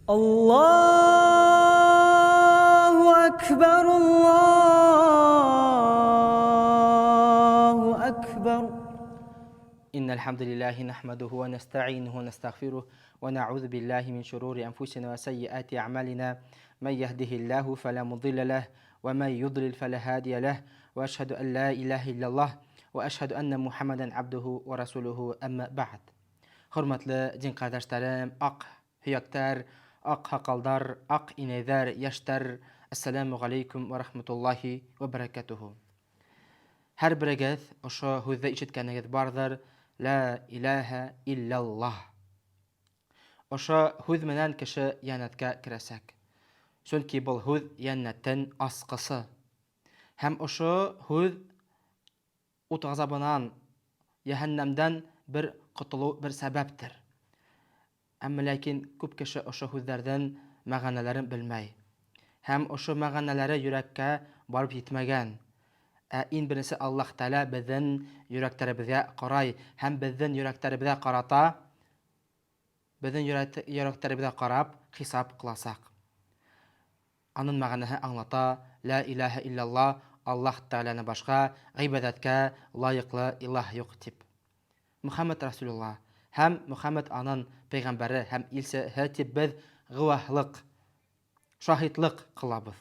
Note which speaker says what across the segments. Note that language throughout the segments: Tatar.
Speaker 1: الله أكبر الله أكبر إن الحمد لله نحمده ونستعينه ونستغفره ونعوذ بالله من شرور أنفسنا وسيئات أعمالنا من يهده الله فلا مضل له ومن يضلل فلا هادي له وأشهد أن لا إله إلا الله وأشهد أن محمدا عبده ورسوله أما بعد. Hörmetli din kardeşlerim, ak hüyekler, ak hakallar, ak ineyler, yaşlar, Esselamu Aleyküm ve Rahmetullahi ve Berekatuhu. Her biriniz oşo hüzde işitkeniz bardır, La ilahe illallah. Oşo hüz menen kişi yannetka kiresek. Çünki bul hüz yannetin asqısı. Hem oşo hüz ut gazabından, cehennemden bir qutulu bir sebeptir. Ama lakin küp kişi oşo hüzlerden mağanelerin bilmey. Hem oşo mağaneleri yürekке barıp yitmegen. İn birisi Allah Teala bizden yürekleri bize qaray. Hem bizden yürekleri bize qarata, bizden yürekleri bize qarab, hesap kılasak. Anın mağanesi anlata, La ilahe illallah, Allah Teala'nı başka, ibadetka layıklı ilah yok tip. Muhammed Resulullah, hem Muhammed anın peygamberi, hem ilse tip biz gıvahlık, şahitlik kılabız.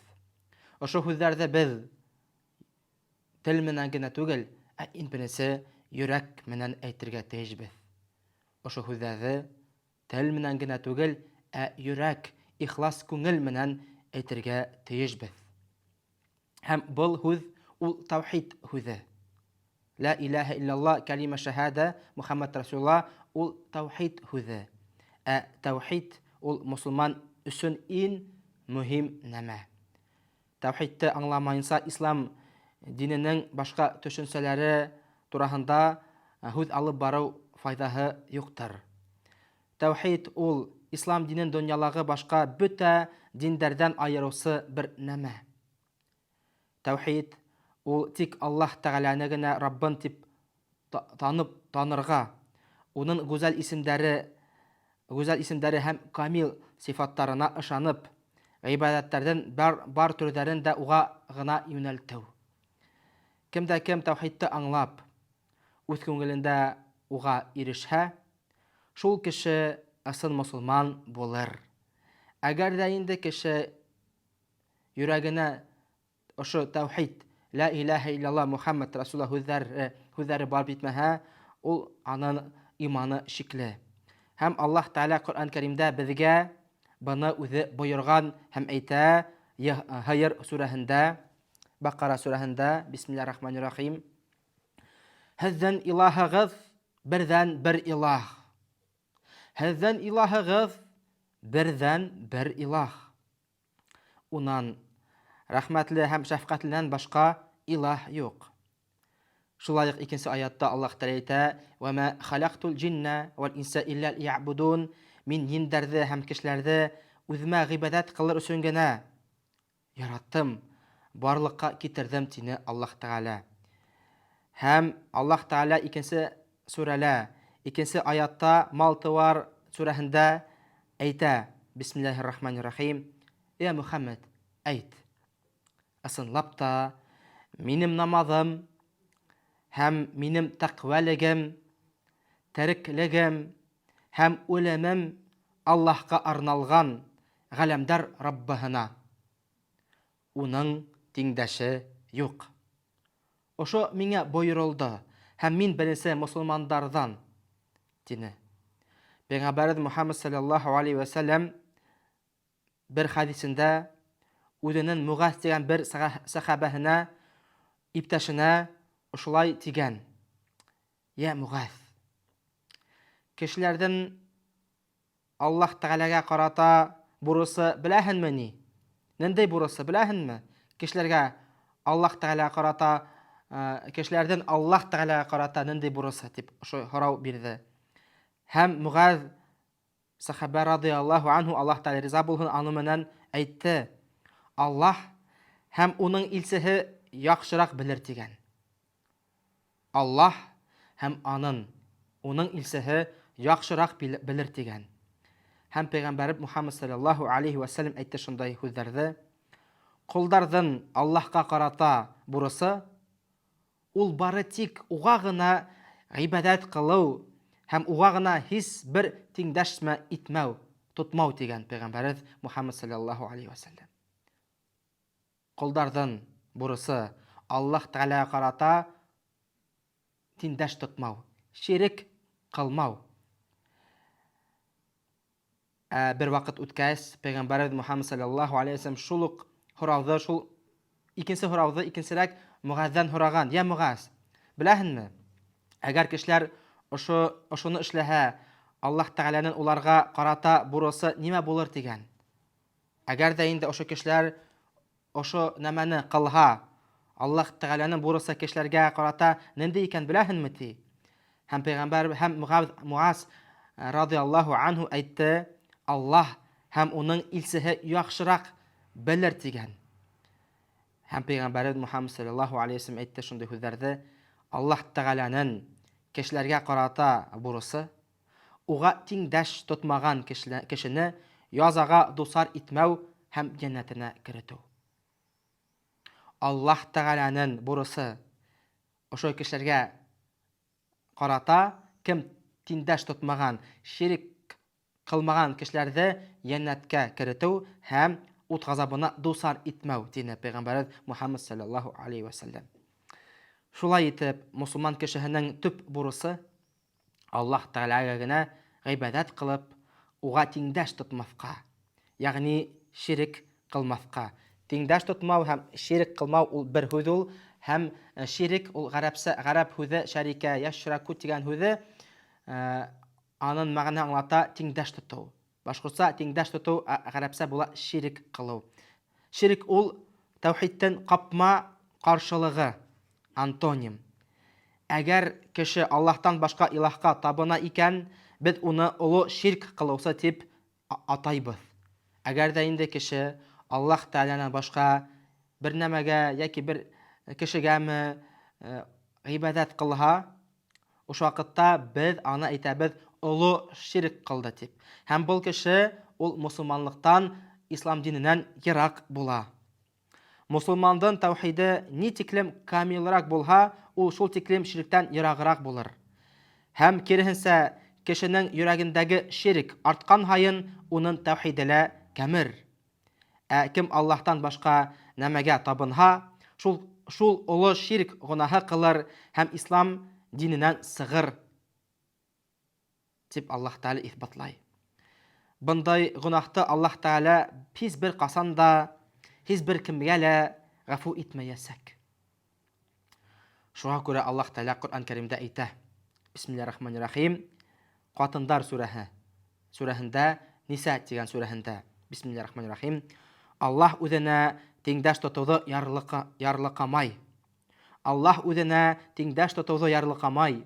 Speaker 1: Oşo hüzlerde biz til menen gine tugel, in birisi yürek menen eytirge tecbiz. Oşo hüzlerde til menen gine tugel, yürek, ihlas küngül menen eytirge tecbiz. Hem bul hüz, ul tavhid hüzü. La ilahe illallah kelime şehade Muhammed Resulullah ul tavhid hüzü. Tavhid ul Müslüman üçün in mühim neme. Tavhidti anlamayınsa İslam dininin başka düşünceleri turahında hüz alıp barau faydağı yoktur. Tavhid ul İslam dinin dünyalığı başka büte dinlerden ayırısı bir neme. Tavhid ul tik Allah Teala'nı gene Rabbin tip tanırga, onun güzel isimleri hem kamil sıfatlarına ışanıp, ibadetlerden bar türlerin de uğa gına yöneltev. Kimde kim tavhidti anlap, öz köngülünde uğa irişhe, şul kişi asıl Müslüman bulur. Eğer de indi kişi yüreğine oşu tavhid, La ilahe illallah Muhammed Resulullah hüzleri bar bitmehe, ol anın imanı şikli. Hem Allah Teala Kur'an-ı Kerim'de bizge bana özü buyurgan hem eyte Hayr surahında, Bakara surahında, Bismillahirrahmanirrahim. Hezzen ilahıgız birden bir ilah. Hezzen ilahıgız birden bir ilah. Unan rahmetli hem şefkatlinden başka ilah yok. Şulayık ikinci ayatta Allah Teala ve ma halaqtul cinne vel insa illa liya'budun min yinderdi hem kişilerde üzme ibadet kılır üçün gene yarattım. Barlıkka getirdim tini Allah Teala. Hem Allah Teala ikinci surele, ikinci ayatta Maltıvar surahında eyte Bismillahirrahmanirrahim. Ya Muhammed eyt. Asınlap da minim namazım, hem minim takvaligim, terikligim, hem ulemim Allah'a arnalgan galemdar Rabbahına. Onun tengdaşı yok. Oşo mine buyuruldu, hem min birisi Müslümanlardan dini. Peygamberimiz Muhammed sallallahu aleyhi ve sellem bir hadisinde özünün Muğaz degen bir sahabahına, iptaşına uşulay tigen. Ya Muğaz, kişilerden Allah Teala'ga qarata burusu bilahinmi ni? Nendey burusu bilahinmi? Kişilerge Allah Teala'ga qarata, kişilerden Allah Teala'ga qarata nendey burusu tip şu harav birdi. Hem Muğaz sahabe radıyallahu anhu Allah Teala riza bulhun anımından aytti. Allah hem onun ilsihi yaxşırak bilir degen. Allah hem onun ilsihi yaxşırak bilir degen. һәм Пәйгамбәрбез Мухаммад саллаллаһу алейхи ва саллям әйтте шундай һүзләрне: Кулдардан Аллаһка карата бурысы ул бары тик уга гына гыйбадат кылу һәм уга гына һис бер тиңдәшмә итмәү, тотмау дигән Пәйгамбәрбез Мухаммад саллаллаһу алейхи ва саллям. Кулдардан бурысы Аллаһ Тәгаләгә карата тиңдәш тотмау, ширик кылмау. Бер вакыт үткәч, Пәйгамбәрбез Мухаммад саллаллаһу алейхи ва саллям шул ук һорауды, шул икенче һорауды икенчерәк Муғаздан һораган: "Я Муғаз, беләһеңме, әгәр кешеләр ошоны эшләһә, Аллаһ Тәгаләнең уларга карата бурысы нимә булыр?" дигән. Әгәр дә инде ошо кешеләр ошо нәмәне кылһа, Аллаһ Тәгаләнең бурысы кешеләргә карата нинди икән беләһеңме ди? Һәм Пәйгамбәр һәм Муғаз радиллаһу анһу әйтте: "Аллаһ һәм уның илчеһе яхшырак белер" дигән. Һәм Пәйгамбәрбез Мухаммад саллаллаһу алейхи ва саллям әйтте шундый һүзләрне: Аллаһ Тәгаләнең кешеләргә карата бурысы уга тиңдәш тотмаган кешене язага дусар итмәү һәм җәннәтенә кертү. Аллаһ Тәгаләнең бурысы ошо кешеләргә карата кем тиңдәш тотмаган, ширик кылмаган кешеләрне җәннәткә кертү һәм ут газабына дусар итмәү дине Пәйгамбәрбез Мухаммад саллаллаһу алейхи ва саллям. Шулай итеп, мусулман кешеһенең төп бурысы Аллаһ Тәгаләгә генә гыйбадат кылып, уга тиңдәш тотмаска, ягъни ширик кылмаска. Тиңдәш тотмау һәм ширик кылмау ул бер һүз ул, һәм ширик ул гарәп һүзе шәрикә, яшраку дигән һүзе, аның мәгънә аңлата тиңдәш тоту. Башкортса тиңдәш тоту гарәпсә була ширик кылу. Ширик ул тәүхидтән капма каршылыгы, антоним. Әгәр кеше Аллаһтан башка илаһка табына икән, без уны олы ширк кылучы дип атайбыз. Әгәр дә инде кеше Аллаһ Тәгаләнән башка бер нәмәгә яки бер кешегәме гыйбадат кылһа, ошо вакытта без аны әйтәбез олы ширк кылды дип. Һәм бу кеше ул мусулманлыктан, ислам диненнән ерак була. Мусулмандың тәүхиде ни тиклем камилрак булһа, ул шул тиклем ширктән ераграк булыр. Һәм киресенчә, кешенең йөрәгендәге ширк арткан һайын уның тәүхиде лә кәмер. Кем Аллаһтан башка нәмәгә табынһа, шул олы ширк гынаһы кылыр һәм ислам диненнән сыгыр дип Аллаһ Тәгалә исбатлай. Бындай гынаһты Аллаһ Тәгалә һис бер касан да, һис бер кемгә лә гафу итмәясәк. Шуңа күрә Аллаһ Тәгалә Ҡөрьән Кәримдә әйтә: Бисмиллаһир-рахманир-рахим, Ҡатындар сүрәһендә, Ниса дигән сүрәһендә, Бисмиллаһир-рахманир-рахим, Аллаһ үзенә тиңдәш тотуҙы ярлыҡамай. Аллаһ үзенә тиңдәш тотоуҙы ярлыҡамай.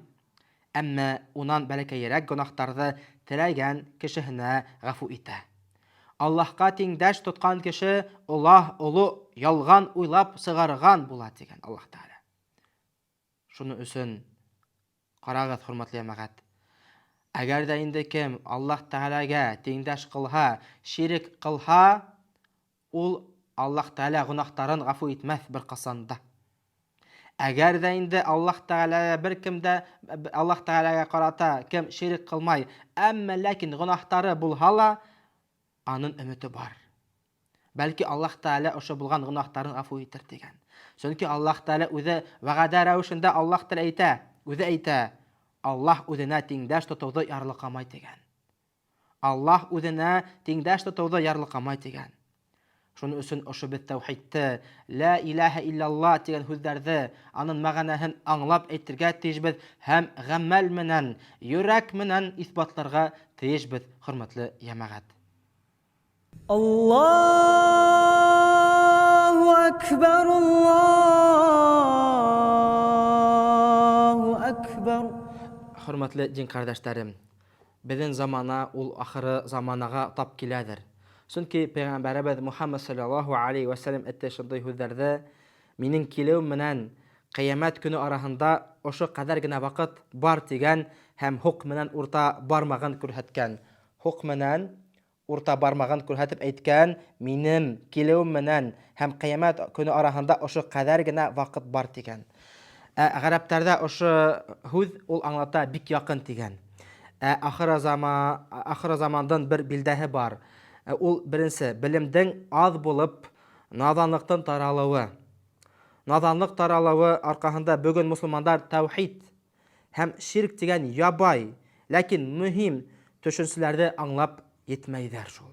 Speaker 1: Әммә унан бәләкәйерәк гөнаһтарҙы теләгән кешеһенә ғәфү итә. Аллаһҡа тиңдәш тотҡан кеше оло ялған уйлап сығарған була дигән Аллаһ Тәгалә. Шуның өсөн ҡарағыҙ, хөрмәтле йәмәғәт. Әгәр дә инде кем Аллаһ Тәгаләгә тиңдәш ҡылһа, ширик ҡылһа, ул Аллаһ Тәгалә гөнаһтарын ғәфү итмәҫ бер ҡасанда. Әгәр дә инде Аллаһ Тәгаләгә бер кемдә Аллаһ Тәгаләгә ҡарата кем ширик ҡылмай, әммә ләкин гөнаһтары булһа ла, аның өмөтө бар. Бәлки Аллаһ Тәгалә ошо булған гөнаһтарын ғәфү итер дигән. Сөнки Аллаһ Тәгалә үҙе вәғәдә рәүешендә Аллаһ Тәгалә әйтә, Аллаһ үҙенә тиңдәш тотоуҙы ярлыҡамай дигән. Аллаһ үҙенә тиңдәш тотоуҙы ярлыҡамай дигән. Шуның өсөн ошо беҙ тәүхидте, ла илаһа иллаллах дигән һүҙҙәрҙе, аның мәғәнәһен аңлап әйтергә тейешбеҙ һәм ғәмәл менән, йөрәк менән иҫбатларға тейешбеҙ, хөрмәтле йәмәғәт. Аллаһу акбар, Аллаһу акбар. Хөрмәтле дин ҡәрҙәштәрем, беҙҙең замана ул ахыры заманаға тап киләҙер. Сөнки Пәйғәмбәребеҙ Мухаммад саллаллаһу алейхи ва саллям әйтте шундай һүҙҙәрҙе: минең килеүем менән ҡиәмәт көнө араһында ошо ҡәҙәр генә ваҡыт бар тигән һәм хуҡ менән урта бармағын күрһәткән. Хуҡ менән урта бармагын күрһәтеп әйткән: "Минем килеүем менән һәм кыямәт көне араһында ошо кадәр генә вакыт бар" дигән. Гарәпләрдә ошо һүз ул аңлата бик якын дигән. Ахыры замандан бер билдәһе бар. Ул беренче белемдең аз булып, наданлыктан таралуы. Наданлык таралуы аркаһында бүген мусламандар таухид һәм ширк дигән ябай, ләкин мөһим төшенчәләрне аңлап етмәйҙәр шул.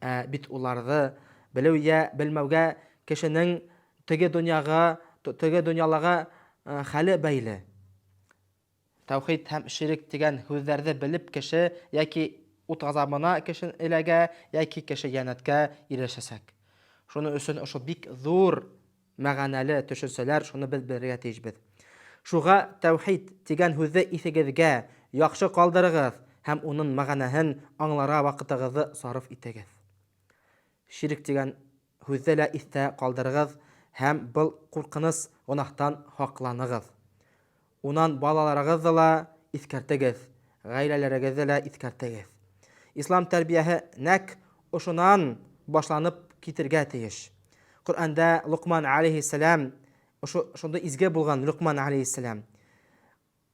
Speaker 1: Бит уларҙы белеү йә белмәүгә кешенең теге донъялағы хәле бәйле. Таухид һәм ширк дигән һүҙҙәрҙе белеп кеше яки ут ғазабына кеше эләгә, яки кеше йәннәткә ирешәсәк. Шуның өсөн ошо бик зур мәғәнәле төшөнсәләр, шуны без белергә тейешбез. Шуға таухид дигән һүҙҙе иҫегеҙгә яҡшы ҡалдырығыҙ һәм уның мәғәнәһен аңларға ваҡытығыҙҙы сарыф итегеҙ. Ширк дигән һүҙҙе лә иҫтә ҡалдырығыҙ һәм был ҡурҡыныс гонаһтан һаҡланығыҙ. Унан балаларығыҙҙы ла иҫкәртегеҙ, ғаиләләрегеҙҙе лә иҫкәртегеҙ. Ислам тәрбиәһе нәҡ ошонан башланып китергә тейеш. Ҡөрьәндә Луҡман алейһиссәләм, шундай изге булған Луҡман алейһиссәләм,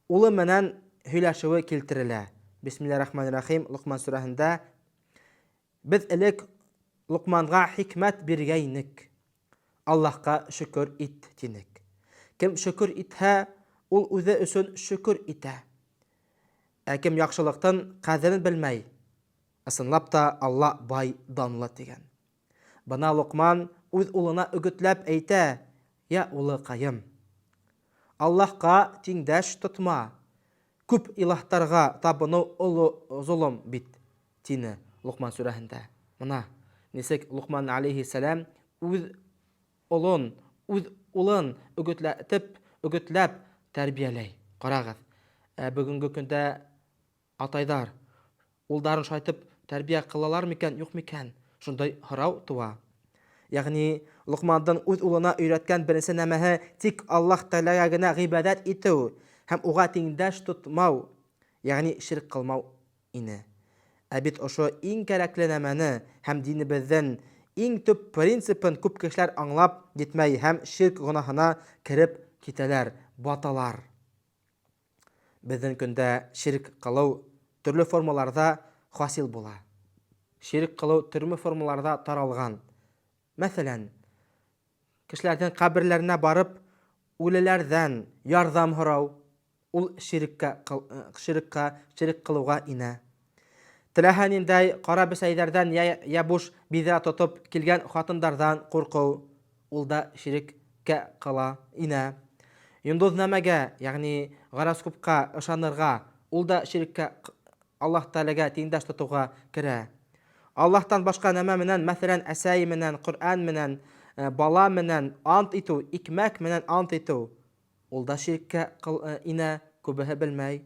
Speaker 1: улы менән һөйләшеүе килтерелә. Бисмиллаһир-рахманир-рахим. Луҡман сүрәһендә: "Без элек Луҡманға хикмәт биргәйнек, Аллаһҡа шөкөр ит" тинек. Кем шөкөр итһә, ул үҙе өсөн шөкөр итә. Кем яҡшылыҡтың ҡәҙерен белмәй, ысынлап та Алла бай, данлы тигән. Бына Луҡман үҙ улына өгөтләп әйтә: "Я улыҡайым, Аллаһҡа тиңдәш тотма, күп илаһтарға табыныу оло золом бит" тине Луҡман сүрәһендә. Мына нисек Луҡман алейһиссәләм үҙ улын өгөтләп тәрбиәләй. Ҡарағыҙ, бөгөнгө көндә атайҙар улдарын шайтып тәрбиә ҡылалар микән, юҡ микән? Шундай һорау туа. Яғни Луҡмандың үҙ улына өйрәткән беренсе нәмәһе тик Аллаһ Тәғәләгә генә ғибәҙәт итеү һәм уға тиңдәш тотмау, яғни ширк ҡылмау ине. Бит ошо иң кәрәкле нәмәне һәм динебеҙҙең иң төп принципын күп кешеләр аңлап етмәй һәм ширк гонаһына кереп китәләр, баталар. Беҙҙең көндә ширк ҡылыу төрлө формаларҙа хасил була. Ширк ҡылыу төрлө формаларҙа таралған. Мәҫәлән, кешеләрҙең ҡәберләренә барып, үлеләрҙән ярҙам һорау, ул ширк ҡылыуға инә. Теләһә ниндәй ҡара бесәйҙәрҙән йә буш биҙрә тотоп килгән хатындарҙан ҡурҡыу, ул да ширккә инә. Йондоҙ нәмәгә, яғни гороскопҡа ышанырға, ул да ширккә, Аллаһ Тәғәләгә тиңдәш тотоуға керә. Аллаһтан башҡа нәмә менән, мәҫәлән, әсәй менән, Ҡөрьән менән, бала менән ант итеү, икмәк менән ант итеү, ул да ширккә инә, күбеһе белмәй.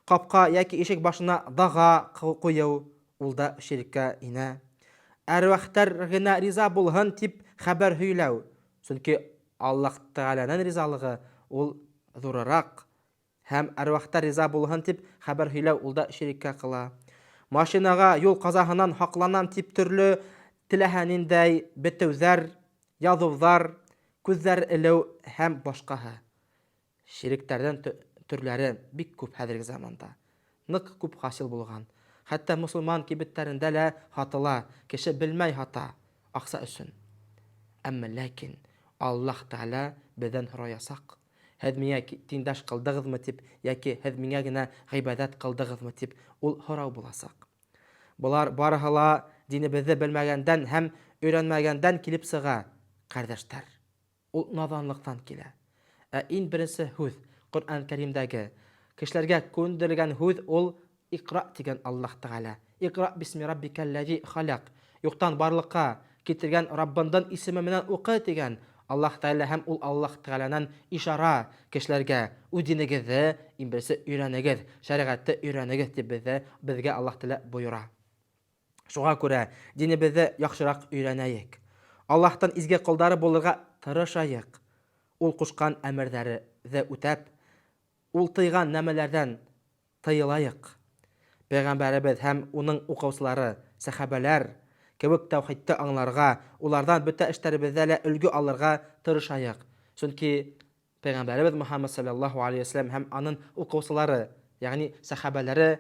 Speaker 1: Ҡапҡа йәки ишек башына даға ҡуйыу, ул да ширккә инә. Әруахтар генә риза булһын тип хәбәр һөйләү, сөнки Аллаһ Тәғәләнең ризалығы ул ҙурыраҡ, һәм әруахтар риза булһын тип хәбәр һөйләү, ул да ширккә ҡыла. Машинаға юл ҡазаһынан һаҡланам тип төрлө теләһә ниндәй бетеүҙәр, яҙыуҙар, күҙҙәр элеү һәм башҡаһы. Ширктәрҙең төрләре бик күп хәҙерге заманда. Ныҡ күп хасил булған. Хәтта мусулман кибеттәрендә лә һатыла. Кеше белмәй һата аҡса өсөн. Әммә ләкин Аллаһ Тәғәлә беҙҙән һораясаҡ. Һеҙ миңә тиңдәш ҡылдығыҙмы тип, йәки һеҙ миңә генә ғибәҙәт ҡылдығыҙмы тип, ул һорау буласаҡ. Былар барыһы ла динебеҙҙе белмәгәндән һәм өйрәнмәгәндән килеп сыға, ҡәрҙәштәр. Ул наҙанлыҡтан килә. Иң беренсе һүҙ Ҡөрьән Кәримдәге кешеләргә күндерелгән һүҙ ул иҡра тигән Аллаһ Тәғәлә. Иҡра бисми раббикәлләзи халаҡ. Юҡтан барлыҡҡа китергән Раббыңдың исеме менән уҡы тигән Аллаһ Тәғәлә, һәм ул Аллаһ Тәғәләнән ишара кешеләргә: үҙ динегеҙҙе иң беренсе өйрәнегеҙ, шәриғәтте өйрәнегеҙ тип беҙгә Аллаһ Тәғәлә бойора. Шуға күрә динебеҙҙе яҡшыраҡ өйрәнәйек. Аллаһтан изге ҡолдары булырға тырышайыҡ. Ул ҡушҡан әмерҙәрҙе үтәп, ул тыйған нәмәләрҙән тыйылайыҡ. Пәйғәмбәребеҙ һәм уның уҡыусылары сахабалар кебек тәүхидте аңларга, улардан бөтә эшләребездә лә өлгү алырга тырышайык. Чөнки Пәйгамбәрбез Мөхәммәд саллаллаһу алейхи ва саллям һәм аның укучылары, ягъни сахабалары,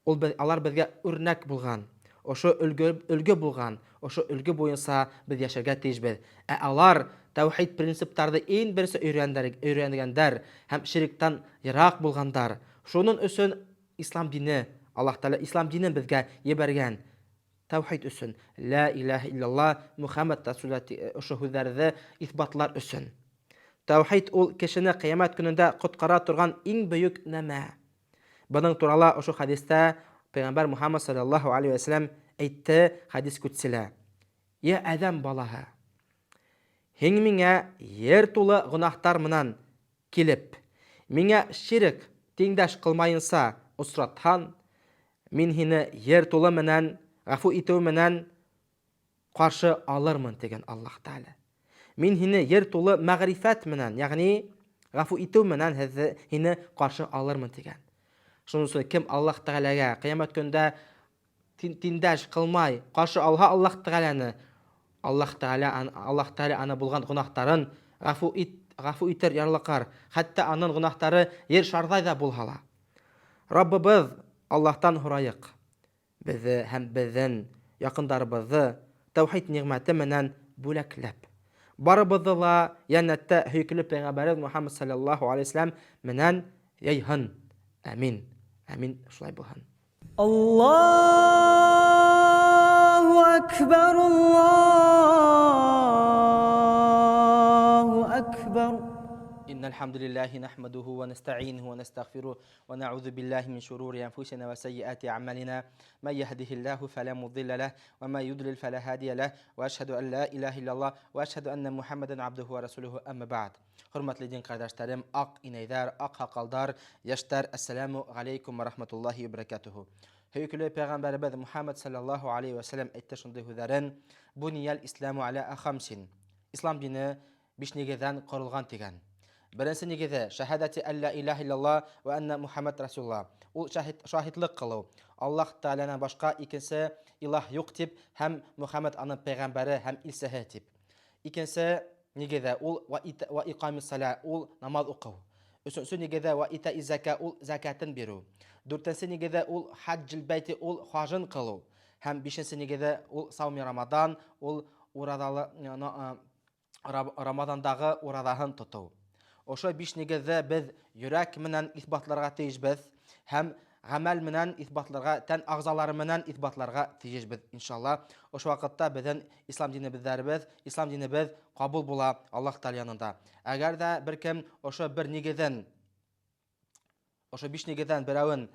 Speaker 1: алар безгә үрнәк булган. Ошо өлгө булган, ошо өлгө буенча без яшәргә тиешбез. Алар тәүхид принциптарды иң берсе өйрәнгәннәр һәм ширктан ерак булганнар. Шуның өчен ислам дине, Аллаһ Тәала ислам динен безгә ебәргән. Тәүхид өчен, ла илаһа илляллаһ Мөхәммәд расулы ошо һүзләрне исбатлар өчен. Тәүхид ул кешене кыямәт көнендә коткара торган иң бөек нәмә. Буның турында ошо хадистә Пәйгамбәр Мөхәммәд саллаллаһу алейхи ва саллям әйтте, хадис күтселә. Я Адам балаһы, һин миңа ер тулы гөнаһтар менән килеп, миңа ширк тиңдәш кылмайынса очратһаң, мин һине ер тулы менән гафу итү менән каршы алырмын дигән Аллаһ Тәала. Мин һине ер тулы мәгърифәт менән, ягъни гафу итү менән һине каршы алырмын дигән. Шуның өчен кем Аллаһ Тәгаләгә кыямәт көндә тиңдәш кылмай каршы алһа Аллаһ Тәгаләне, Аллаһ Тәгалә аны булган гөнаһтарын гафу итер ярлыкар, хәтта аның гөнаһтары ер шардай да булһа. Раббыбыз Аллаһтан һорайык. Безне һәм безнең якындарыбызны тәүхид ниғмәте менән бүләкләп. Барыбызны ла яннәттә һөйкеле Пәйгамбәрбез Мөхәммәд саллаллаһу алейхи ва саллям менән яйһын. Амин. Амин. Шулай булһын. Аллаһу акбар, Аллаһу акбар. إن الحمد لله نحمده ونستعينه ونستغفره ونعوذ بالله من شرور أنفسنا وسيئات أعمالنا من يهده الله فلا مضل له وما يضلل فلا هادي له وأشهد أن لا إله إلا الله وأشهد أن محمدا عبده ورسوله أما بعد. Hörmətli din qardaşlarım, aq inəydər, aq haqaldar, yaşlar, Esselamu aleykum ve rahmetullahi ve berekatuhu. Höykülü Peygamberimiz Muhammed sallallahu aleyhi ve sellem aytdı şunday sözlərin: "Buniyal İslamu ala xamsin." İslam dini 5 negizdən qurulğan degan. Birinci negizi şahadati an la ilaha illallah ve anna Muhammed Rasulullah. Ul şahidlik qılу. Allah Teala'dan başqa ikincisi ilah yo'q deb, hem Muhammed onun peygamberi hem ilsəhi deb. İkincisi negizi ul ve iqamis salat, ul namaz oqu. Üçüncüsü negizi ve ita'iz zakat, ul zakatın beru. Dördüncüsü negizi ul haccil beyti, ul hacın qılу. Hem beşinci negizi ul savmi Ramadan, ul uradalı Ramadandağı uradahın tutu. Oşo 5 negizde biz yürek menən isbatlarga tejibbiz, hem amel menən isbatlarga, tan ağzaları menən isbatlarga tejibbiz inşallah. Oşo vaqtda bizden İslam dinimiz kabul bula Allah Teala yanında. Eğer de bir kim oşo 5 negizden birawin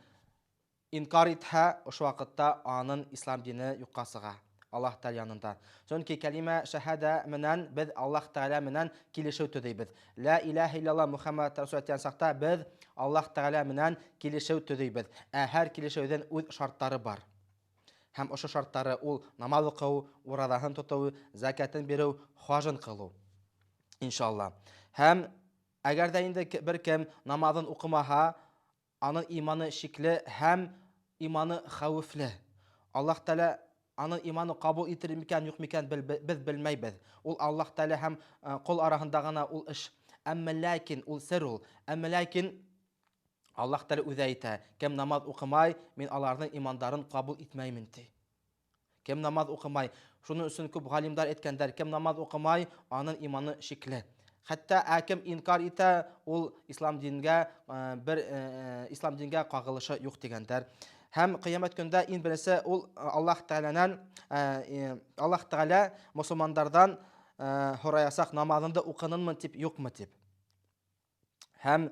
Speaker 1: inkar etsə, oşo vaqtda anın İslam dini yuqasıga Allah Teala yanında. Çünkü kelime şahada menən biz Allah Teala menən kilişew tödeybiz. La ilahe illallah Muhammed Rasulullah yansaqta biz Allah Teala menən kilişew tödeybiz. Her kilişewden öz şartları var. Hem oşo şartları ul namaz oqu, uradahın tutu, zakatın beru, hacın qılu. İnşallah. Hem eğer de indi bir kim namazın okumaha, anın imanı şikli hem imanı xavifli. Allah Teala anın imanı kabul etirir mikan yo'q mikan biz bilmaybiz. Ul Allah Teala hem qul arasındagina ul ish. Amma lakin ul sirul. Amma lakin Allah Teala o'zi aytadi, kim namaz o'qimay, men ularning imonlarini qabul etmayman de. Kim namaz o'qimay, shuning uchun ko'p g'alimlar aytganlar, kim namaz o'qimay, onun imoni shikli. Hatta akim inkar eta, ul islom diniga qag'ilishi yo'q deganlar. Hem kıyamet günde in birisi ul Allah Teala Müslümanlardan horayasak namazında okunun mu tip yok mu tip. Hem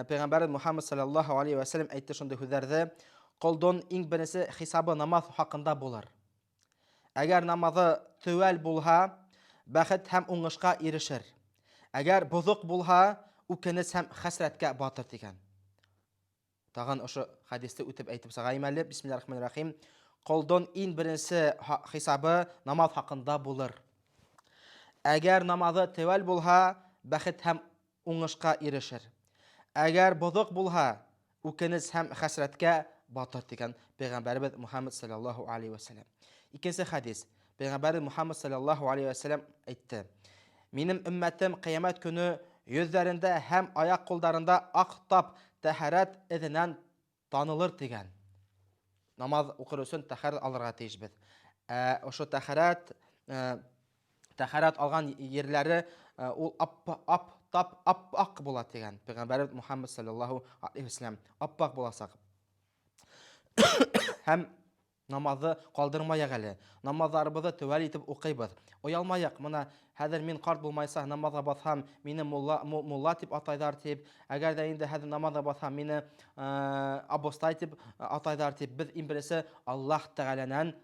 Speaker 1: Peygamber Muhammed sallallahu aleyhi ve sellem aytdı şunday sözlerde: "Kuldan in birisi hesabı namaz hakkında bular. Eğer namazı tüvel bulha, bəxit hem oңышқа erişir. Eğer bozuk bulha, ukeniz hem hasretke batır degan." Tağın oşu hadiste ötüp aytıp sağaymalı. Bismillahirrahmanirrahim. Kuldan in birisi hesabı namaz hakkında bulur. Eğer namazı tüvel bulha, bəxit hem oңышқа erişir. Eğer bozuk bulha, ukeniz hem hasretke batır degan Peygamberimiz Muhammed sallallahu aleyhi ve sellem. Икенче хадис. Пәйгамбәр Мухаммад саллаллаһу алейхи ва саллям әйтте: "Минем өммәтем кыямәт көне йөзләрендә һәм аяк кулларында ак тап тәһарәт эзеннән танылыр" дигән. Намаз укыр өчен тәһарәт алырга тиешбез. Ошо тәһарәт алган ерләре ул ап-ак була дигән. Пәйгамбәр Мухаммад саллаллаһу алейхи ва саллям ап-ак буласак. Һәм намазы калдырмаяк әле. Намазларыбызны тәвәл итеп укыйбыз. Уялмаяк. Моны хәзер мин карт булмайса намазга басам, мине мулла дип атайлар дип, әгәр дә инде хәзер намазга басам, мине абыстай дип атайлар дип, без имбиресе Аллаһ Тәгаләнән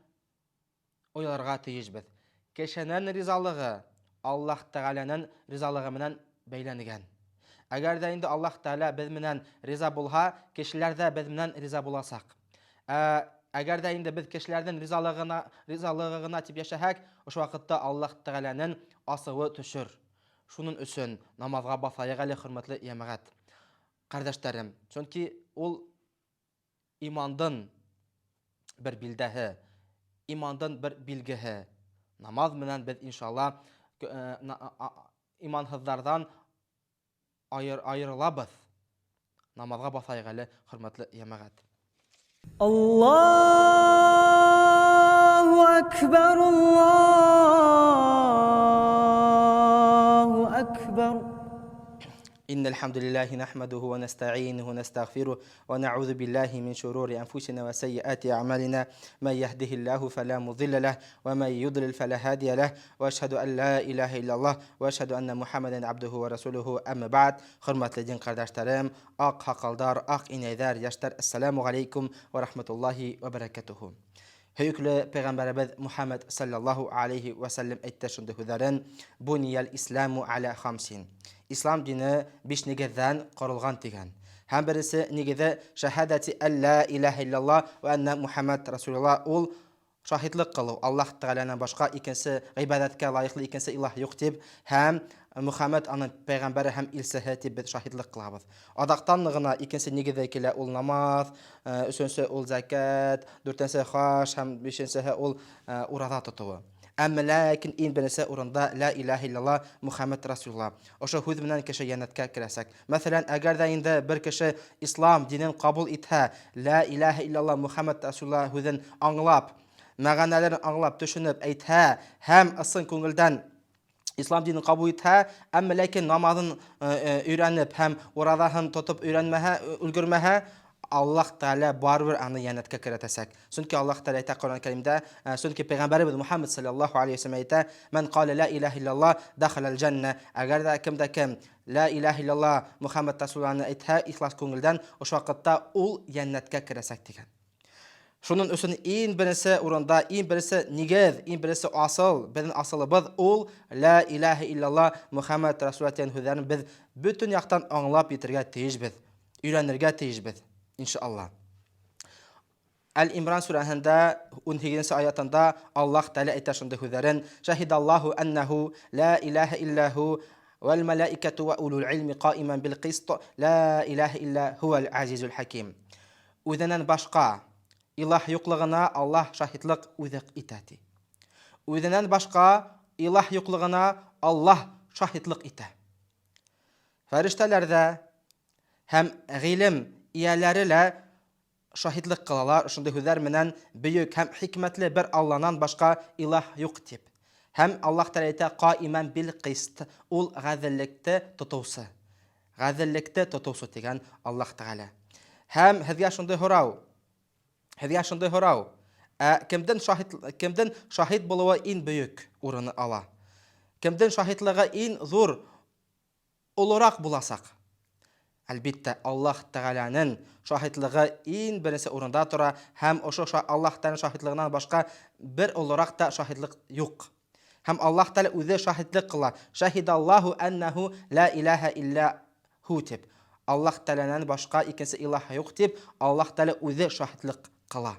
Speaker 1: уйларга тиешбез. Кешенең ризалыгы Аллаһ Тәгаләнең ризалыгы менән бәйләнгән. Әгәр дә инде Аллаһ Тәгалә без менән риза булһа, кешеләр дә без менән риза буласак. Әгәр дә инде без кешеләрнең ризалыгына тип яшәһәк, ошо вакытта Аллаһ Тәгаләнең асыуы төшер. Шуның өчен намазга басайык әле, хөрмәтле җәмәгать. Кардәшләрем, чөнки ул имандын бер билдәһе, имандын бер билгеһе. Намаз менән без иншалла иманһызлардан айырылабыз. Намазга басайык әле, хөрмәтле җәмәгать. Аллаһу акбар, Аллаһу акбар. إن الحمد لله نحمده ونستعينه ونستغفره ونعوذ بالله من شرور أنفسنا وسيئات أعمالنا من يهده الله فلا مضل له ومن يضلل فلا هادي له وأشهد أن لا إله إلا الله وأشهد أن محمدا عبده ورسوله أما بعد hurmatli din kardeşlerim, ak hakaldar, ak ineyler, yaşlar, Esselamu Aleyküm ve Rahmetullahi ve Berekatuhu. Hüyüklü Peygamberimiz Muhammed sallallahu aleyhi ve sellem ettiğinde hüzaren buniyel İslamu ala hamsin. İslam dini 5 nigezden kurulgan digen. Hem birisi nigeze şehadeti en la ilahe illallah ve enne Muhammed Resulullah ol şahitlik kılı. Allah Teala'dan başka ikincisi ibadetke layıklı ikincisi ilah yok deyip hem Muhammed anın peygamberi hem ilsehe deyip şahitlik kılabız. Adaktanlığına ikincisi nigeze kile ol namaz, üçüncüsü ol zekat, dörtüncüsü haç, hem beşincisi ol urada tutuğu. Ama lakin in birisi oranda la ilahe illallah Muhammed Resulullah. Oşo hüz bilen kişi cennetke kiresek. Mesela eğer de indi bir kişi İslam dinin kabul ethe, la ilahe illallah Muhammed Resulullah hüzün anlap, mağanelerini anlap, düşünüp ethe, hem ısın köngülden İslam dinini kabul ethe, ama lakin namazın öğrenip, hem oradahın tutup öğrenmehe, ülgürmehe, Allah Teala barber anı cennetke kiretesek. Çünkü Allah Teala ayet Kur'an-ı Kerim'de, çünkü Peygamberimiz Muhammed sallallahu aleyhi ve sellem ayette, "Men kâle la ilahe illallah dakhalal cenne." Eğer de kim la ilahe illallah Muhammed Resulullah'ın ayette ihlas köngülden o vakitte ol cennetke kiresek diyen. Şunun üçün en birisi oranda, en birisi nigez, en birisi asıl, bizim asılımız ol la ilahe illallah Muhammed Resulullah'ın hüzlerini biz bütün yaktan anlap yitirge teyijbiz, öğrenirge teyijbiz. İnşallah. El-İmran surasında 12. ayetinde Allah Teala ayetinde hüzeren şahidallahu ennehu la ilahe illahu vel melaiketu ve ulul ilmi qaimen bil qist la ilahe illa huvel azizul hakim. Özünden başka ilah yoklığına Allah şahitlik özük etdi. Özünden başka ilah yoklığına Allah şahitlik etdi. Ferişteler de hem ilim iyalariyle şahitlik kılalar, şunda hüzler menen büyük hem hikmetli bir Allah'dan başka ilah yok deyip. Hem Allah Teala qaimen bil qist, ol gazillikte tutusu. Gazillikte tutusu degen Allah Teala. Hem hediye şunda horav. Kimden şahit buluğa en büyük orunu ala. Kimden şahitliğe en zor olarak bulasak. Elbette Allah Teala'nın şahitliği en birisi orunda tura, hem o Allah Teala'nın şahitliğinden başka bir olarak da şahitlik yok. Hem Allah Teala özü şahitlik kılar. Şahidallahu ennehu la ilahe illa hu tip. Allah Teala'nın başka ikincisi ilah yok tip. Allah Teala özü şahitlik kılar.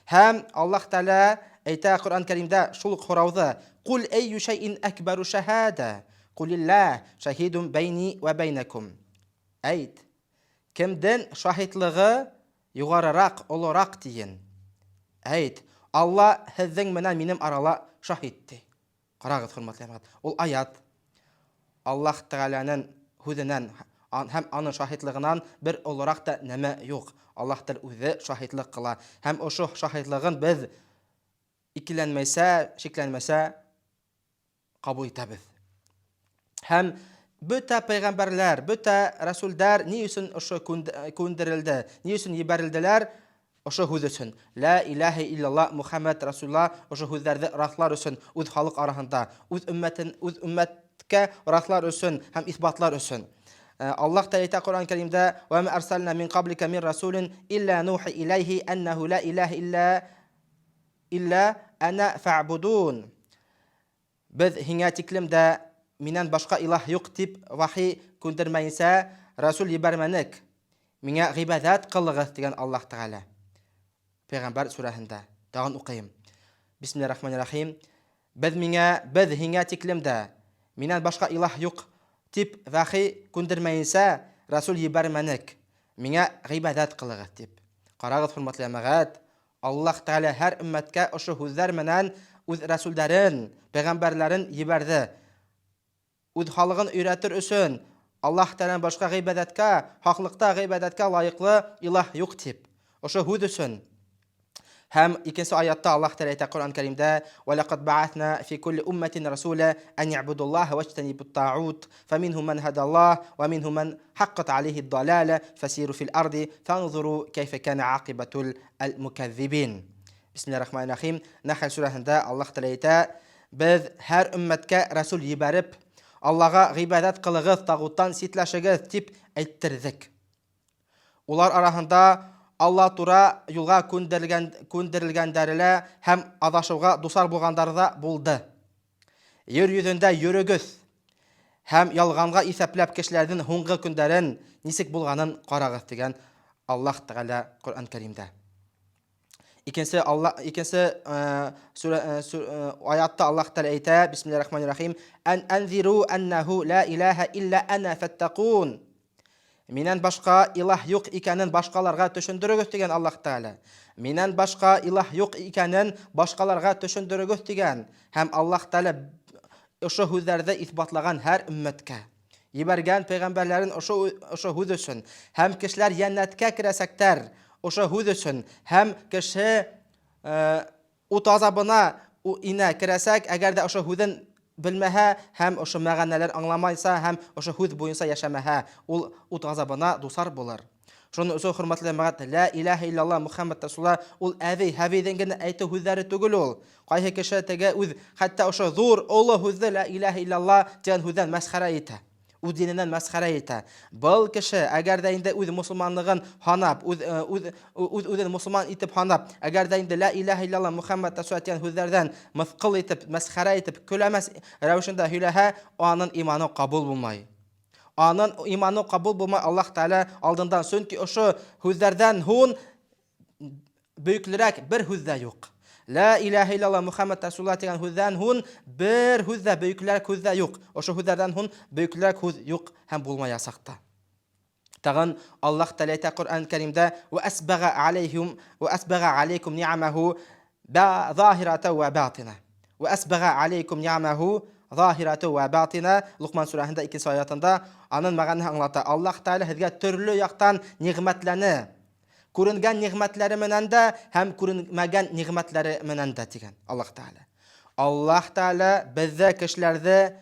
Speaker 1: Hem Allah Teala ayet Kur'an-ı Kerim'de şuluk horavdı. Kul eyyü şeyin ekberu şehade. Kulillah şehidun beyni ve beynekum. Ayet. Kimden şahitliği yugarırak olarak deyin. Ayet. Алла һеҙҙең менән минем арала шаһитти. Ҡарағыҙ, хөрмәтле йәмәғәт. Ул аят Аллаһ Тәғәләнең һүҙенән һәм аның шаһитлығынан бер олораҡ та нәмә юҡ. Аллаһ Тәғәлә үҙе шаһитлыҡ ҡыла. Һәм ошо шаһитлығын беҙ икеләнмәйсә, шикләнмәсә ҡабул итәбеҙ. Һәм бөтә пәйғәмбәрләр, бөтә рәсүлдәр ни өсөн ошо күндерелде, ни өсөн ебәрелделәр? Ошо һүҙ өсөн. Ла илаһа иллаллах Мухаммад Расулла ошо һүҙҙәрҙе раҫлар өсөн, үҙ халыҡ араһында, үҙ өммәткә раҫлар өсөн һәм иҫбатлар өсөн. Аллаһ Тәғәлә әйтә Ҡуръан Кәримдә: "Ва ма арсална мин ҡаблика мин расулин илля нухи илайһи аннаху ла илаһа илля ана фаъбудун." Беҙ һиңә тиклем дә минән башҡа илаһ юҡ тип вахи күндермәйенсә расул ебәрмәнек. Миңә ғибәҙәт ҡылығыҙ тигән Аллаһ Тәғәлә. Пәйғәмбәр сүрәһендә. Тағын уҡыйым. Бисмиллаһир-рахманир-рахим. Беҙ һиңә тиклем дә минән башҡа илаһ юҡ тип вахи күндермәйенсә расул ебәрмәнек. Миңә ғибәҙәт ҡылығыҙ тип. Ҡарағыҙ, хөрмәтле йәмәғәт. Аллаһ Тәғәлә һәр өммәткә ошо һүҙҙәр менән үҙ рәсүлдәрен, пәйғәмбәрләрен ебәрҙе. Үҙ халығын өйрәтер өсөн Аллаһ Тәғәләнән башҡа ғибәҙәткә, хаҡлыҡта ғибәҙәткә лайыҡлы илаһ юҡ тип. Ошо һүҙ өсөн. Һәм икенсе аятта Аллаһ Тәғәлә әйтә Ҡуръан Кәримдә: "Валақад баъаҫна фи кулли умматин расула ан йәъбудуллаһа ваҗтанибут тағут, фаминһум ман һадаллаһ ва минһум ман ḥaqqat عَلَيْهِ الضَّلَالَةُ فَسِيرُوا فِي الْأَرْضِ فَانظُرُوا كَيْفَ كَانَ عَاقِبَةُ الْمُكَذِّبِينَ." Бисмиллаһир-рахманир-рахим. Нәхл сүрәһендә Аллаһ Тәғәлә әйтә: "Беҙ һәр өммәткә расул ебәреп, Аллаға ғибәҙәт ҡылығыҙ, тағуттан ситләшегеҙ тип әйттерҙек. Улар араһында Алла тура юлға күндерелгәндәре лә һәм аҙашыуға дусар булғандар ҙа булды. Ер йөҙөндә йөрөгөҙ һәм ялғанға иҫәпләп кешеләрҙең һуңғы көндәрен нисек булғанын ҡарағыҙ" тигән Аллаһ Тәғәлә Ҡуръан Кәримдә. Икенсе аятта Аллаһ Тәғәлә әйтә: Бисмиллаһир-рахманир-рахим. "Анзиру аннаху ла илаһа илля ана фаттақун." Минән башҡа илаһ юҡ икәнен башҡаларға төшөндөрөгөҙ тигән Аллаһ Тәғәлә. Минән башҡа илаһ юҡ икәнен башҡаларға төшөндөрөгөҙ тигән. Һәм Аллаһ Тәғәлә ошо һүҙҙәрҙе иҫбатлаған һәр өммәткә. Ебәргән пәйғәмбәрләрен ошо һүҙ өсөн. Һәм кешеләр йәннәткә керәсәктәр ошо һүҙ өсөн. Һәм кеше ут азабына инә керәсәк, әгәр дә ошо һүҙен белмәһә һәм ошо мәғәнәләр аңламайса һәм ошо һүҙ буйынса йәшәмәһә, ул ут азабына дусар булыр. Шуның өсөн, хөрмәтле йәмәғәт, ла илаһа иллаллаһ Мухаммад Расулла ул һәбейҙең генә әйтеү һүҙҙәре түгел ул. Ҡайһы кеше теге үҙ хәтта ошо ҙур оло һүҙҙе ла илаһа иллаллаһ тигән һүҙҙән мәсхәрә итә. Үҙ диненән мәсхәрә итә. Был кеше әгәр дә инде үҙ мусулманлығын һанап, үҙен мусулман итеп һанап, әгәр дә инде ла илаһа иллаллаһ Мухаммад Расулла тигән һүҙҙәрҙән мыҫҡыл итеп, мәсхәрә итеп, көләмәс рәүешендә һөйләһә, аның иманы ҡабул булмай. Аның иманы ҡабул булмай Аллаһ Тәғәлә алдында, сөнки ошо һүҙҙәрҙән һуң бөйөклөрәк бер һүҙ ҙә юҡ. Ла илаһа иллаллаһ Мухаммад Расулла тигән һүҙҙән һуң бер һүҙ ҙә, бөйөклөрәк һүҙ ҙә юҡ. Ошо һүҙҙәрҙән һуң бөйөклөрәк һүҙ юҡ һәм булмаясаҡ та. Тағын Аллаһ Тәғәлә әйтә Ҡуръан Кәримдә: "Ва асбага алейкум ни'амаһу ظاهرة وباطنة." Ва асбага алейкум ни'амаһу ظاهرة وباطنة. Луҡман сүрәһендә 2-нче аятында аның мәғәнәһен аңлата. Аллаһ Тәғәлә һеҙгә төрлө яҡтан ниғмәтләне. Күренгән ниғмәтләре менән дә һәм күренмәгән ниғмәтләре менән дә тигән Аллаһ Тәғәлә. Аллаһ Тәғәлә беҙҙә кешеләрҙе